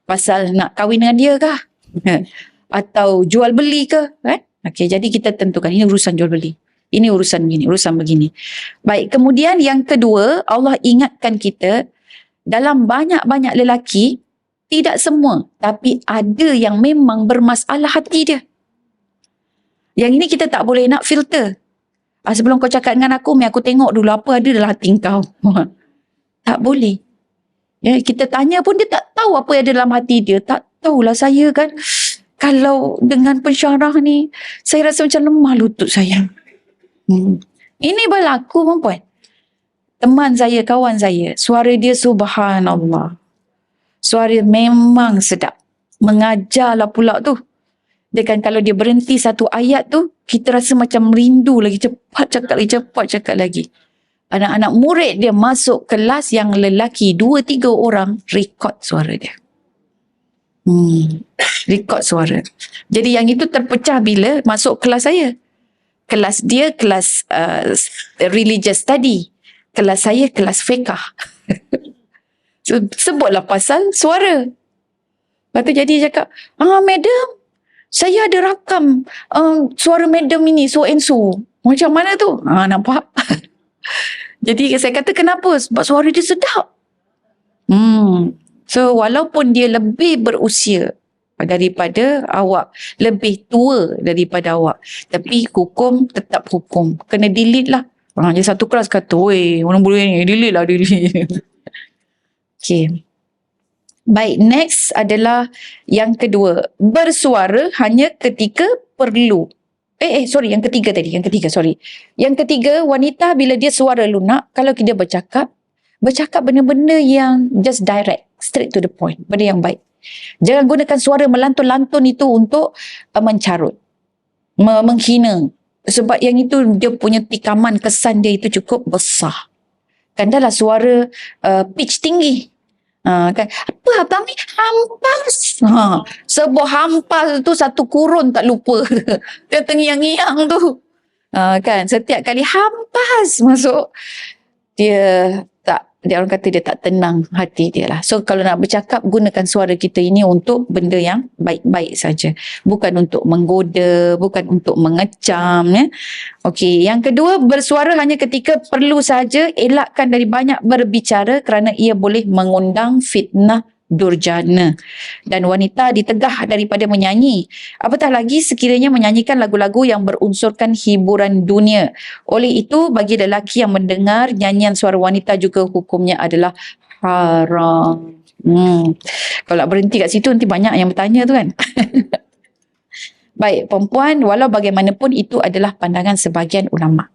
Pasal nak kahwin dengan dia kah? Atau jual beli ke? Okey, jadi kita tentukan ini urusan jual beli. Ini urusan begini, urusan begini. Baik, kemudian yang kedua, Allah ingatkan kita dalam banyak-banyak lelaki, tidak semua, tapi ada yang memang bermasalah hati dia. Yang ini kita tak boleh nak filter. Sebelum kau cakap dengan aku tengok dulu apa ada dalam hati kau. Tak boleh. Ya, kita tanya pun dia tak tahu apa yang ada dalam hati dia. Tak tahulah saya kan. Kalau dengan pensyarah ni, saya rasa macam lemah lutut saya. Ini berlaku perempuan. Teman saya, kawan saya, suara dia subhanallah. Suara memang sedap. Mengajarlah pula tu. Dia kan kalau dia berhenti satu ayat tu, kita rasa macam rindu lagi. Cepat cakap lagi. Anak-anak murid dia masuk kelas yang lelaki 2-3 orang, record suara dia. Record suara. Jadi yang itu terpecah bila masuk kelas saya. Kelas dia kelas religious study. Kelas saya kelas fiqh. Sebutlah pasal suara. Lepas tu jadi cakap, madam, saya ada rakam suara madam ini so and so. Macam mana tu? Nampak? Jadi saya kata kenapa? Sebab suara dia sedap. So walaupun dia lebih berusia daripada awak, lebih tua daripada awak, tapi hukum tetap hukum. Kena delete lah. Jadi satu kelas kata, orang boleh ni, delete lah, delete. Okay. Baik, next adalah yang kedua. Bersuara hanya ketika perlu. Yang ketiga, sorry. Yang ketiga, wanita bila dia suara lunak, kalau dia bercakap benda-benda yang just direct, straight to the point, benda yang baik. Jangan gunakan suara melantun-lantun itu untuk mencarut, menghina. Sebab yang itu dia punya tikaman, kesan dia itu cukup besar. Kandalah suara pitch tinggi. Kan apa abang ni hampas. Sebuah hampas tu satu kurun tak lupa. Dia terngiang-ngiang tu. Kan setiap kali hampas masuk, dia orang kata dia tak tenang hati dia lah. So kalau nak bercakap, gunakan suara kita ini untuk benda yang baik-baik saja, bukan untuk menggoda, bukan untuk mengecam, ya. Okey, yang kedua, bersuara hanya ketika perlu saja. Elakkan dari banyak berbicara kerana ia boleh mengundang fitnah durjana, dan wanita ditegah daripada menyanyi, apatah lagi sekiranya menyanyikan lagu-lagu yang berunsurkan hiburan dunia. Oleh itu, bagi lelaki yang mendengar nyanyian suara wanita juga hukumnya adalah haram. Kalau nak berhenti kat situ nanti banyak yang bertanya tu kan. Baik, perempuan, walau bagaimanapun itu adalah pandangan sebahagian ulama.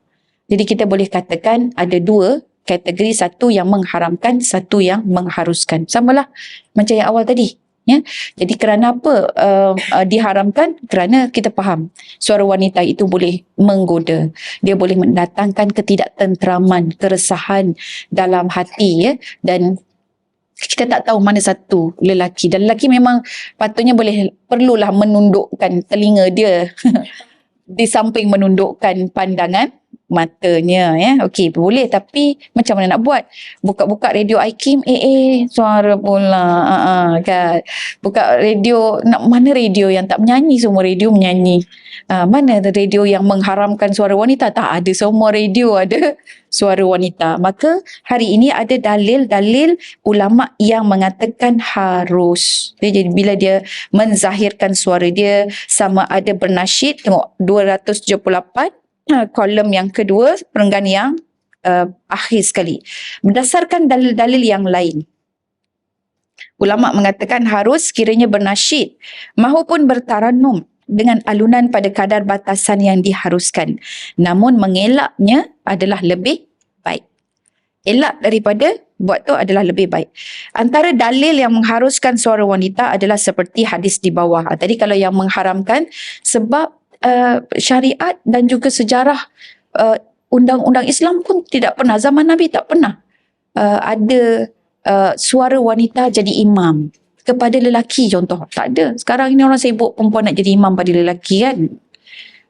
Jadi kita boleh katakan ada dua kategori, satu yang mengharamkan, satu yang mengharuskan. Samalah macam yang awal tadi. Ya. Jadi kerana apa diharamkan? Kerana kita faham suara wanita itu boleh menggoda. Dia boleh mendatangkan ketidaktenteraman, keresahan dalam hati, ya. Dan kita tak tahu mana satu lelaki. Dan lelaki memang patutnya perlulah menundukkan telinga dia di samping menundukkan pandangan matanya, ya. Okey, boleh, tapi macam mana nak buat? Buka-buka radio IKIM, suara pula. Kan. Buka radio, mana radio yang tak menyanyi? Semua radio menyanyi. Mana radio yang mengharamkan suara wanita? Tak ada, semua radio ada suara wanita. Maka hari ini ada dalil-dalil ulama yang mengatakan harus. Jadi bila dia menzahirkan suara dia, sama ada bernasyid, tengok 278 kolom yang kedua, perenggan yang akhir sekali. Berdasarkan dalil-dalil yang lain, ulama mengatakan harus sekiranya bernasyid mahupun bertaranum dengan alunan pada kadar batasan yang diharuskan. Namun mengelaknya adalah lebih baik. Elak daripada buat tu adalah lebih baik. Antara dalil yang mengharuskan suara wanita adalah seperti hadis di bawah. Tadi kalau yang mengharamkan, sebab syariat dan juga sejarah undang-undang Islam pun tidak pernah, zaman Nabi tak pernah ada suara wanita jadi imam kepada lelaki, contoh. Tak ada. Sekarang ini orang sibuk perempuan nak jadi imam pada lelaki, kan.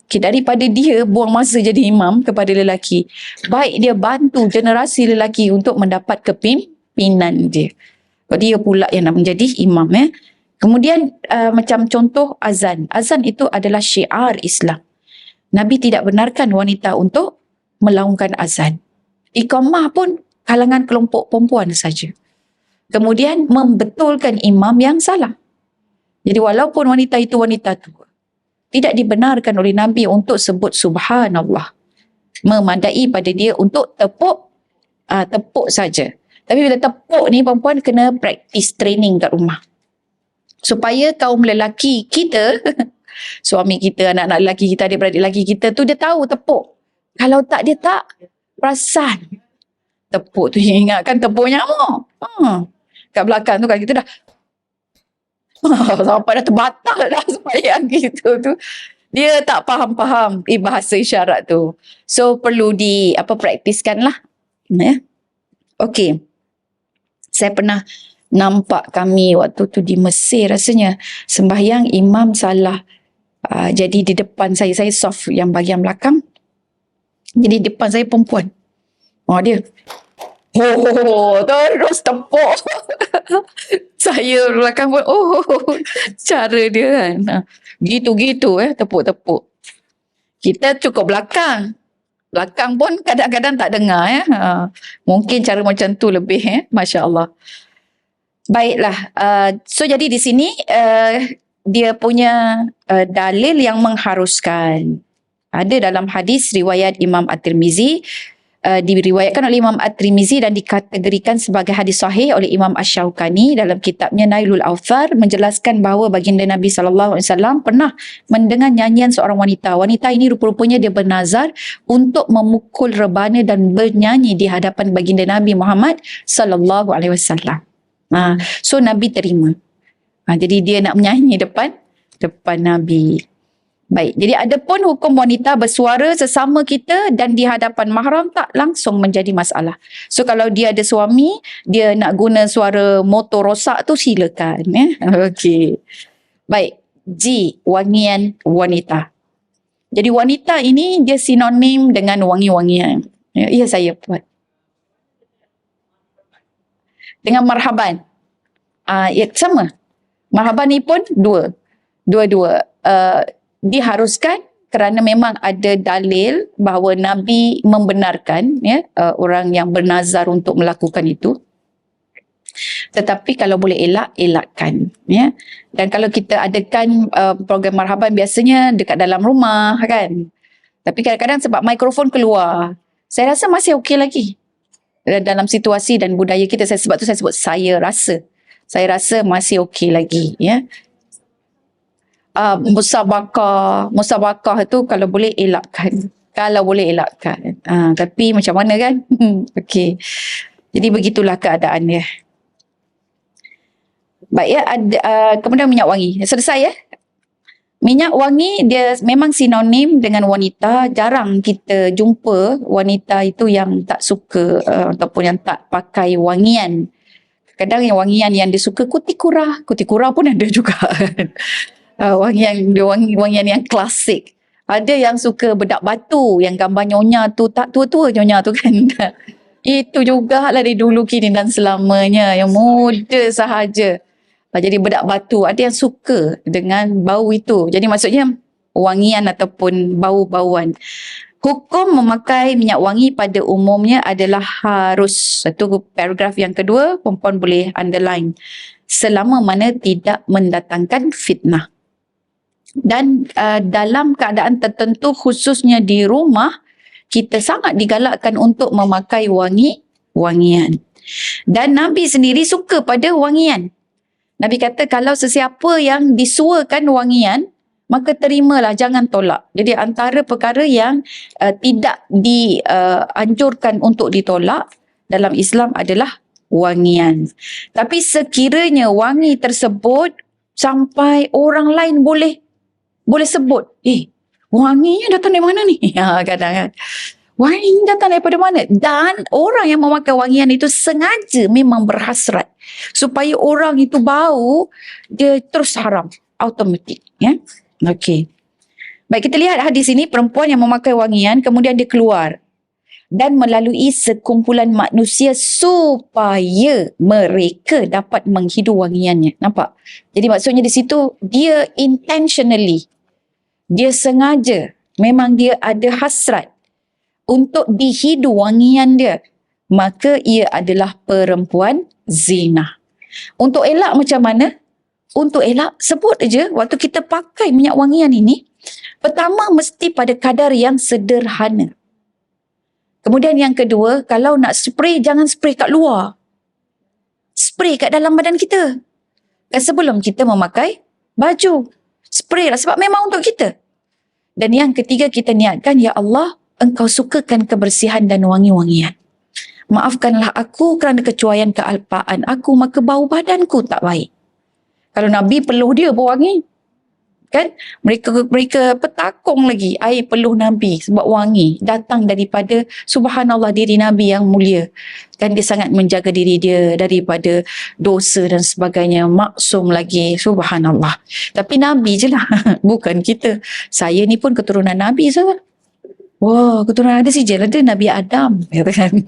Okay, daripada dia buang masa jadi imam kepada lelaki, baik dia bantu generasi lelaki untuk mendapat kepimpinan dia. Dia pula yang nak menjadi imam, ya. Kemudian macam contoh azan. Azan itu adalah syiar Islam. Nabi tidak benarkan wanita untuk melaungkan azan. Iqamah pun kalangan kelompok perempuan saja. Kemudian membetulkan imam yang salah. Jadi walaupun wanita itu wanita tua, tidak dibenarkan oleh Nabi untuk sebut subhanallah. Memadai pada dia untuk tepuk saja. Tapi bila tepuk ni, perempuan kena praktis training kat rumah. Supaya kaum lelaki kita, suami kita, anak-anak lelaki kita, adik-beradik lelaki kita tu, dia tahu tepuk. Kalau tak, dia tak perasan. Tepuk tu ingatkan tepuk nyamuk. Kat belakang tu kan kita dah sampai dah terbatal dah sembahyang kita tu. Dia tak faham-faham bahasa isyarat tu. So perlu praktiskan lah. Ya. Okey. Saya pernah nampak kami waktu tu di Mesir rasanya, sembahyang imam salah. Jadi di depan saya soft yang bahagian belakang. Jadi depan saya perempuan. Dia terus tepuk. Saya belakang pun cara dia kan. Gitu-gitu tepuk-tepuk. Kita cukup belakang. Belakang pun kadang-kadang tak dengar Mungkin cara macam tu lebih Masya Allah. Baiklah, so jadi di sini dia punya dalil yang mengharuskan. Ada dalam hadis riwayat Imam At-Tirmizi, diriwayatkan oleh Imam At-Tirmizi dan dikategorikan sebagai hadis sahih oleh Imam Asy-Syaukani dalam kitabnya Nailul Awthar, menjelaskan bahawa baginda Nabi SAW pernah mendengar nyanyian seorang wanita. Wanita ini rupa-rupanya dia bernazar untuk memukul rebana dan bernyanyi di hadapan baginda Nabi Muhammad SAW. So Nabi terima. Jadi dia nak menyanyi depan Nabi. Baik, jadi ada pun hukum wanita bersuara sesama kita dan di hadapan mahram tak langsung menjadi masalah. So kalau dia ada suami, dia nak guna suara motor rosak tu silakan. Okey. Baik, G, wangian wanita. Jadi wanita ini dia sinonim dengan wangi-wangian. Ya, saya buat. Dengan marhaban. Ya, sama. Marhaban ni pun dua-dua. Diharuskan kerana memang ada dalil bahawa Nabi membenarkan orang yang bernazar untuk melakukan itu. Tetapi kalau boleh elakkan. Dan kalau kita adakan program marhaban biasanya dekat dalam rumah kan. Tapi kadang-kadang sebab mikrofon keluar, saya rasa masih okey lagi. Dalam situasi dan budaya kita, sebab tu saya sebut saya rasa masih okey lagi. Musabakah tu kalau boleh elakkan. Tapi macam mana kan? Okey. Jadi begitulah keadaan dia. Baik kemudian minyak wangi. Selesai Minyak wangi dia memang sinonim dengan wanita. Jarang kita jumpa wanita itu yang tak suka ataupun yang tak pakai wangian. Kadang yang wangian yang dia suka kutikura pun ada juga. Wangian yang klasik. Ada yang suka bedak batu yang gambar nyonya tu, tak tua-tua nyonya tu kan. Itu juga lah dari dulu kini dan selamanya, yang muda sahaja. Jadi bedak batu, ada yang suka dengan bau itu. Jadi maksudnya wangian ataupun bau-bauan. Hukum memakai minyak wangi pada umumnya adalah harus. Itu paragraf yang kedua, perempuan boleh underline. Selama mana tidak mendatangkan fitnah. Dan dalam keadaan tertentu khususnya di rumah, kita sangat digalakkan untuk memakai wangian. Dan Nabi sendiri suka pada wangian. Nabi kata kalau sesiapa yang disuakan wangian, maka terimalah, jangan tolak. Jadi antara perkara yang tidak dianjurkan untuk ditolak dalam Islam adalah wangian. Tapi sekiranya wangi tersebut sampai orang lain boleh sebut, wanginya datang dari mana ni? Kadang kan. Wangi datang daripada mana? Dan orang yang memakai wangian itu sengaja memang berhasrat supaya orang itu bau, dia terus haram. Automatik. Okey. Baik, kita lihat hadis ini, perempuan yang memakai wangian, kemudian dia keluar dan melalui sekumpulan manusia supaya mereka dapat menghidu wangiannya. Nampak? Jadi maksudnya di situ, dia intentionally, dia sengaja, memang dia ada hasrat untuk dihidu wangian dia, maka ia adalah perempuan zina. Untuk elak macam mana? Untuk elak, sebut aja waktu kita pakai minyak wangian ini, pertama mesti pada kadar yang sederhana. Kemudian yang kedua, kalau nak spray, jangan spray kat luar. Spray kat dalam badan kita. Sebelum kita memakai baju. Spray lah sebab memang untuk kita. Dan yang ketiga, kita niatkan, ya Allah, Engkau sukakan kebersihan dan wangi-wangian. Maafkanlah aku kerana kecuaian kealpaan aku, maka bau badanku tak baik. Kalau Nabi peluh dia berwangi, kan? Mereka petakung lagi air peluh Nabi sebab wangi. Datang daripada subhanallah diri Nabi yang mulia. Kan dia sangat menjaga diri dia daripada dosa dan sebagainya. Maksum lagi, subhanallah. Tapi Nabi je lah, bukan kita. Saya ni pun keturunan Nabi sahaja. Wah, keturunan ada sijil ada Nabi Adam, kata kan.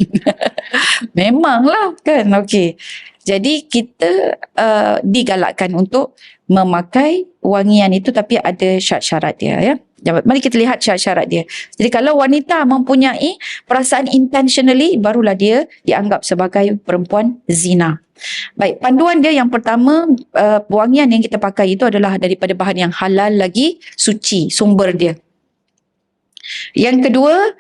Memanglah kan. Okey. Jadi kita digalakkan untuk memakai wangian itu, tapi ada syarat-syarat dia ya. Mari kita lihat syarat-syarat dia. Jadi kalau wanita mempunyai perasaan intentionally, barulah dia dianggap sebagai perempuan zina. Baik, panduan dia yang pertama, wangian yang kita pakai itu adalah daripada bahan yang halal lagi suci, sumber dia. Yang kedua,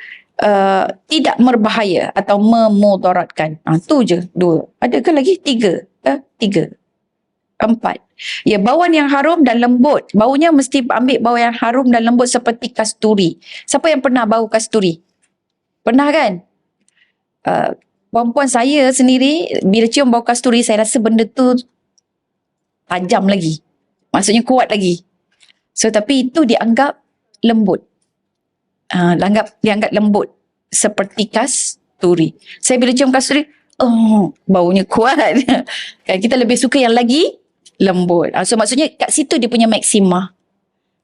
tidak berbahaya atau memudaratkan. Itu je, dua. Adakah lagi? Tiga. Empat. Ya, bauan yang harum dan lembut. Baunya mesti ambil bau yang harum dan lembut seperti kasturi. Siapa yang pernah bau kasturi? Pernah kan? Perempuan saya sendiri, bila cium bau kasturi, saya rasa benda tu tajam lagi. Maksudnya kuat lagi. So, tapi itu dianggap lembut. Dianggap lembut seperti kasturi. Saya bila cium kasturi, baunya kuat. Kan kita lebih suka yang lagi lembut. So maksudnya kat situ dia punya maksima.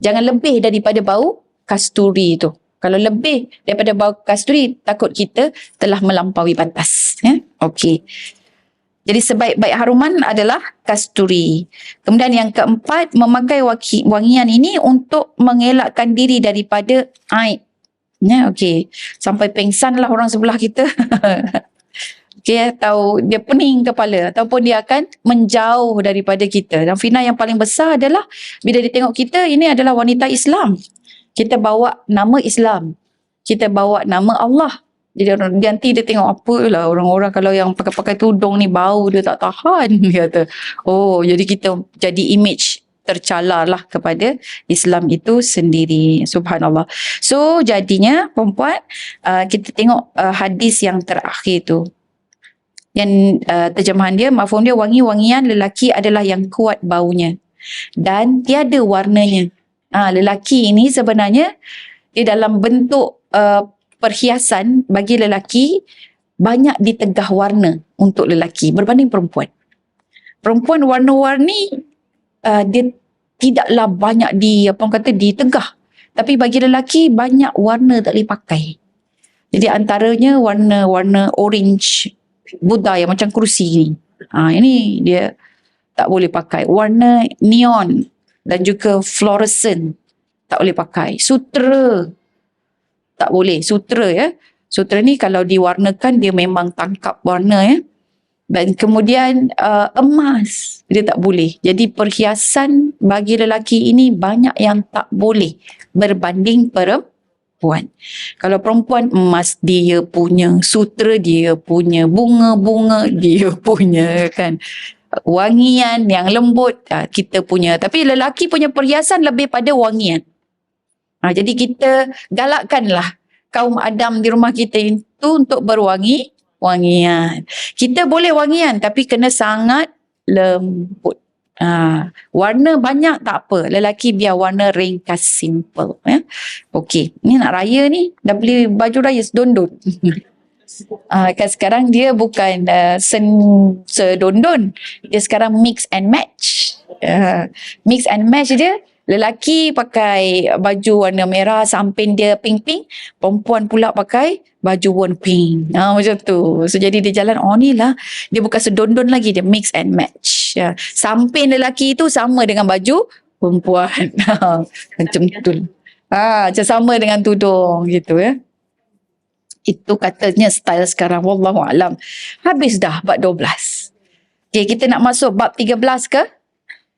Jangan lebih daripada bau kasturi tu. Kalau lebih daripada bau kasturi, takut kita telah melampaui batas. Okey. Jadi sebaik-baik haruman adalah kasturi. Kemudian yang keempat, memakai wangian ini untuk mengelakkan diri daripada aib. Okey. Sampai pengsan lah orang sebelah kita. Okey, atau dia pening kepala ataupun dia akan menjauh daripada kita. Dan fitnah yang paling besar adalah bila dia tengok kita, ini adalah wanita Islam. Kita bawa nama Islam. Kita bawa nama Allah. Jadi nanti dia tengok apalah orang-orang kalau yang pakai-pakai tudung ni bau dia tak tahan. Dia kata, jadi kita jadi image tercalar lah kepada Islam itu sendiri. Subhanallah. So jadinya perempuan, kita tengok hadis yang terakhir tu. Yang terjemahan dia, mafhum dia, wangi-wangian lelaki adalah yang kuat baunya dan tiada warnanya. Lelaki ini sebenarnya dia dalam bentuk perhiasan bagi lelaki banyak ditegah warna untuk lelaki berbanding perempuan. Perempuan warna-warni dia tidaklah banyak ditegah. Tapi bagi lelaki banyak warna tak boleh pakai. Jadi antaranya warna orange Buddha yang macam kerusi ni. Ini dia tak boleh pakai. Warna neon dan juga fluorescent tak boleh pakai. Sutera tak boleh. Sutera ni kalau diwarnakan dia memang tangkap warna Dan kemudian emas dia tak boleh. Jadi perhiasan bagi lelaki ini banyak yang tak boleh berbanding perempuan. Kalau perempuan, emas dia punya, sutera dia punya, bunga-bunga dia punya, kan. Wangian yang lembut kita punya. Tapi lelaki punya perhiasan lebih pada wangian. Jadi kita galakkanlah kaum Adam di rumah kita itu untuk wangian. Kita boleh wangian tapi kena sangat lembut. Warna banyak tak apa. Lelaki biar warna ringkas, simple. Okey, ni nak raya ni dah beli baju raya sedondon. Kan sekarang dia bukan sedondon. Dia sekarang mix and match. Mix and match dia. Lelaki pakai baju warna merah, samping dia pink-pink. Perempuan pula pakai baju warna pink. Macam tu. So jadi dia jalan, ni lah. Dia bukan sedondon lagi, dia mix and match. Samping lelaki tu sama dengan baju perempuan. Macam tu. Macam sama dengan tudung gitu Itu katanya style sekarang. Wallahualam. Habis dah bab 12. Okay, kita nak masuk bab 13 ke?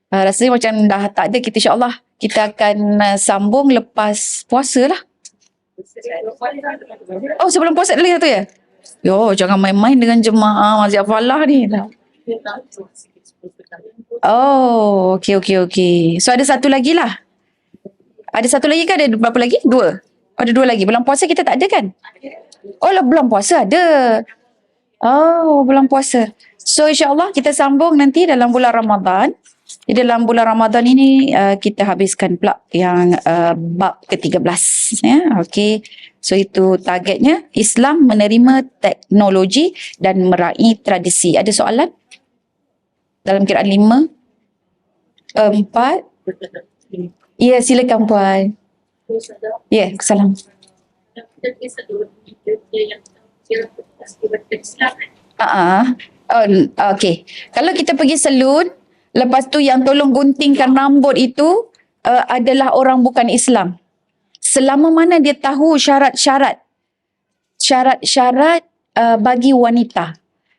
Rasanya macam dah tak ada. Kita insyaAllah kita akan sambung lepas puasa lah. Sebelum puasa lagi satu ya? Jangan main-main dengan jemaah Masjid Falah ni. Okey. So ada satu lagi lah. Ada satu lagi kan? Ada berapa lagi? 2. Ada 2 lagi. Bulan puasa kita tak ada kan? Bulan puasa ada. Bulan puasa. So insyaAllah kita sambung nanti dalam bulan Ramadan. Di dalam bulan Ramadan ini kita habiskan pula yang bab ke-13. Okey. So itu targetnya, Islam menerima teknologi dan meraih tradisi. Ada soalan? Dalam kiraan 5, 4. Ya, silakan puan. Ya, salam. Okey. Kalau kita pergi salon, lepas tu yang tolong guntingkan rambut itu adalah orang bukan Islam. Selama mana dia tahu syarat-syarat bagi wanita.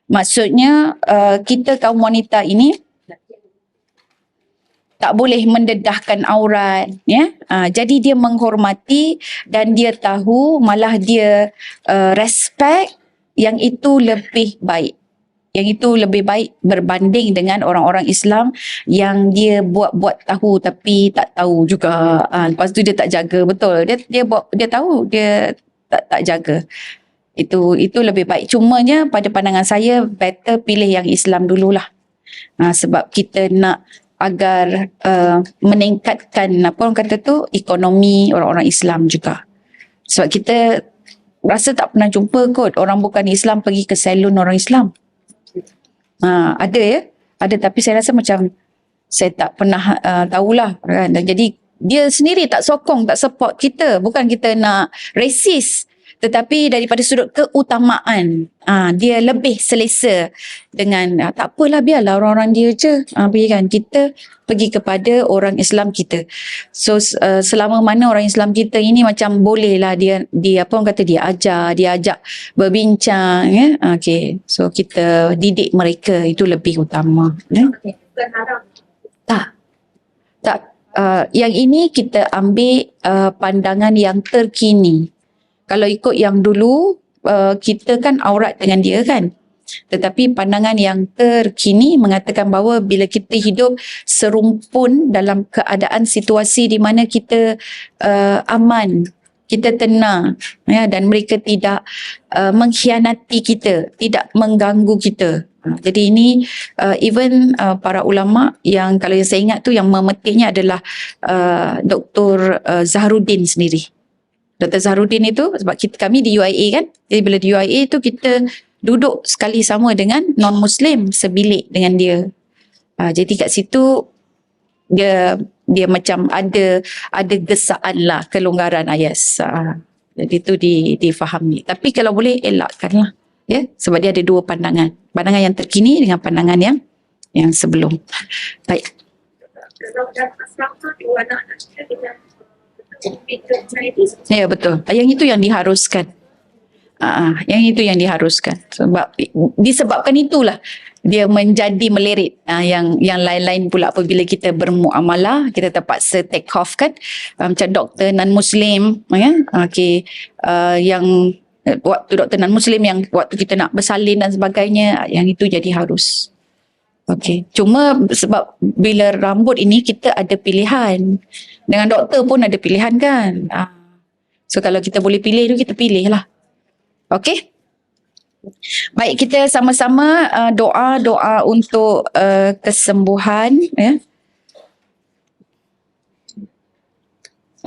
Maksudnya kita kaum wanita ini tak boleh mendedahkan aurat, jadi dia menghormati dan dia tahu, malah dia respect, yang itu lebih baik. Yang itu lebih baik berbanding dengan orang-orang Islam yang dia buat-buat tahu tapi tak tahu juga. Lepas tu dia tak jaga, betul. Dia tahu, dia tak jaga. Itu lebih baik. Cumanya pada pandangan saya better pilih yang Islam dululah. Sebab kita nak agar meningkatkan apa orang kata tu ekonomi orang-orang Islam juga. Sebab kita rasa tak pernah jumpa kot orang bukan Islam pergi ke salon orang Islam. Ada ya, ada, tapi saya rasa macam saya tak pernah tahulah kan. Jadi dia sendiri tak sokong, tak support kita. Bukan kita nak racist, tetapi daripada sudut keutamaan, dia lebih selesa dengan tak apalah, biarlah orang-orang dia je pergi kan, kita pergi kepada orang Islam kita. So selama mana orang Islam kita ini macam boleh lah dia apa orang kata, dia ajar, dia ajak berbincang ya. Okay, so kita didik mereka, itu lebih utama ya? Bukan haram. Tak. Yang ini kita ambil pandangan yang terkini. Kalau ikut yang dulu, kita kan aurat dengan dia kan. Tetapi pandangan yang terkini mengatakan bahawa bila kita hidup serumpun dalam keadaan situasi di mana kita aman, kita tenang ya, dan mereka tidak mengkhianati kita, tidak mengganggu kita. Jadi ini even para ulama yang kalau yang saya ingat tu yang memetiknya adalah Dr. Zahruddin sendiri. Dr. Zahruddin itu sebab kami di UIA kan. Jadi bila di UIA tu kita duduk sekali sama dengan non-Muslim sebilik dengan dia. Jadi kat situ dia macam ada gesaan lah, kelonggaran ayas. Jadi itu difahami. Tapi kalau boleh elakkan lah. Ya, sebab dia ada dua pandangan. Pandangan yang terkini dengan pandangan yang sebelum. Baik. Kalau dah asrama dua anak kita dengan Ya betul. Yang itu yang diharuskan. Yang itu yang diharuskan. Sebab disebabkan itulah dia menjadi melirik. Yang lain-lain pula apabila kita bermuamalah, kita terpaksa take off kan. Macam doktor non-Muslim ya. Yang waktu doktor non-Muslim yang waktu kita nak bersalin dan sebagainya, yang itu jadi harus. Okey. Cuma sebab bila rambut ini kita ada pilihan. Dengan doktor pun ada pilihan kan. So kalau kita boleh pilih tu, kita pilih lah. Okey. Baik, kita sama-sama doa untuk kesembuhan ya.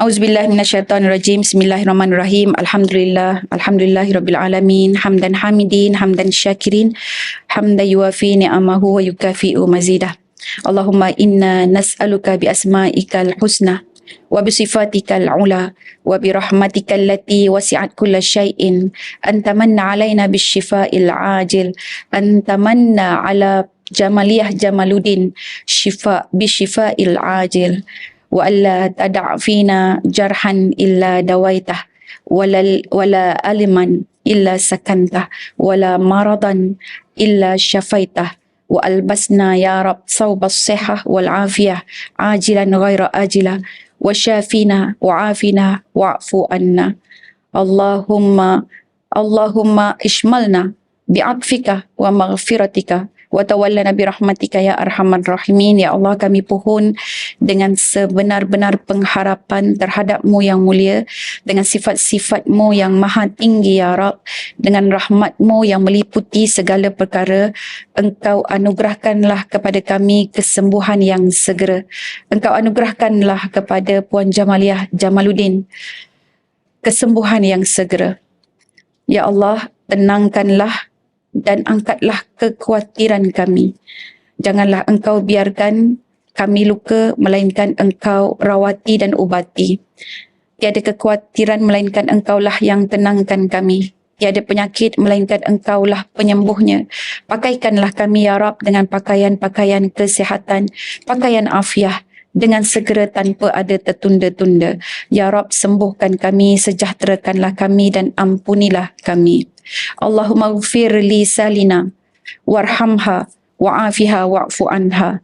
Auzubillahi minasyaitonirrajim. Bismillahirrahmanirrahim. Alhamdulillahirabbil alamin. Hamdan hamidin, hamdan syakirin, hamdan yuwafi ni'amahu wa yukafi'u mazidah. Allahumma inna nas'aluka bi asma'ikal husna wa bi sifatikal ula wa bi rahmatikal lati wasi'at kulla syai'in an tamanna alaina bis syifa'il ajil, an tamanna ala Jamaliyah Jamaluddin bi syifa'il ajil, wa alla tada' fina jarhan illa dawaitah, wala aliman illa sakantah, wala maradan illa syafaitah, wa albasna ya Rab thawbas sihah wal afiyah ajilan ghaira ajilah, wa syafina wa afina wa'fu anna. Allahumma ishmalna bi'atfika wa maghfiratika wa tawallana birahmatika ya arhamar rahimin. Ya Allah, kami pohon dengan sebenar-benar pengharapan terhadap-Mu yang mulia, dengan sifat-sifat-Mu yang maha tinggi ya Rab, dengan rahmat-Mu yang meliputi segala perkara. Engkau anugerahkanlah kepada kami kesembuhan yang segera. Engkau anugerahkanlah kepada Puan Jamaliyah Jamaluddin kesembuhan yang segera. Ya Allah, tenangkanlah dan angkatlah kekhawatiran kami. Janganlah Engkau biarkan kami luka, melainkan Engkau rawati dan ubati. Tiada kekhawatiran melainkan Engkaulah yang tenangkan kami. Tiada penyakit melainkan Engkaulah penyembuhnya. Pakaikanlah kami ya Rab dengan pakaian-pakaian kesihatan, pakaian afiah, dengan segera tanpa ada tertunda-tunda. Ya Rab, sembuhkan kami, sejahterakanlah kami dan ampunilah kami. Allahumma ghfir li Salina warhamha wa'afiha wa'fu anha.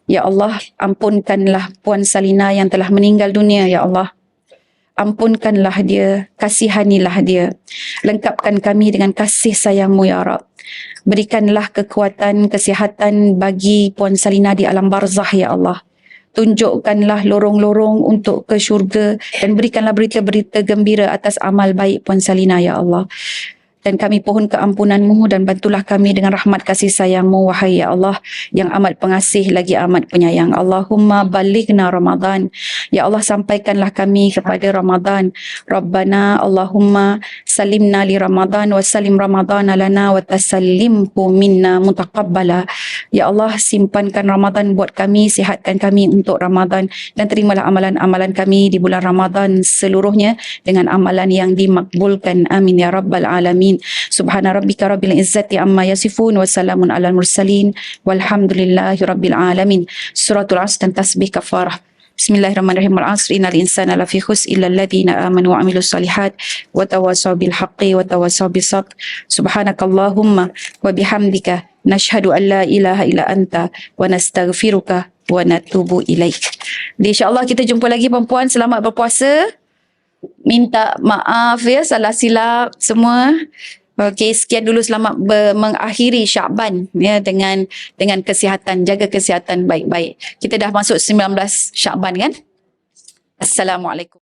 Ya Allah, ampunkanlah Puan Salina yang telah meninggal dunia ya Allah. Ampunkanlah dia, kasihanilah dia. Lengkapkan kami dengan kasih sayang-Mu ya Rab. Berikanlah kekuatan, kesihatan bagi Puan Salina di alam barzah ya Allah. Tunjukkanlah lorong-lorong untuk ke syurga dan berikanlah berita-berita gembira atas amal baik Puan Salina ya Allah. dan kami pohon keampunan-Mu dan bantulah kami dengan rahmat kasih sayang-Mu wahai ya Allah yang amat pengasih lagi amat penyayang. Allahumma balighna Ramadan. Ya Allah, sampaikanlah kami kepada Ramadan. Rabbana Allahumma salimna li Ramadan wa salim Ramadan lana wa tasallimhu minna mutaqabbala. Ya Allah, simpankan Ramadan buat kami, sihatkan kami untuk Ramadan dan terimalah amalan-amalan kami di bulan Ramadan seluruhnya dengan amalan yang dimakbulkan. Amin ya rabbal alamin. Subhana rabbika rabbil izzati amma yasifun wa salamun alal mursalin walhamdulillahi rabbil alamin. Suratul Asr dan tasbih kafarah. Bismillahirrahmanirrahim. Al-'asr innal insana lafi khusr illa alladhina amanu wa 'amilus solihat wa tawassaw bil haqqi wa tawassaw bis sabr. Subhanakallahumma wa bihamdika nashhadu an la ilaha illa anta wa nastaghfiruka wa natubu ilaik. Jadi insya-Allah kita jumpa lagi perempuan. Selamat berpuasa. Minta maaf ya salah silap semua. Okey, sekian dulu, selamat mengakhiri Syakban ya dengan kesihatan, jaga kesihatan baik-baik. Kita dah masuk 19 Syakban kan? Assalamualaikum.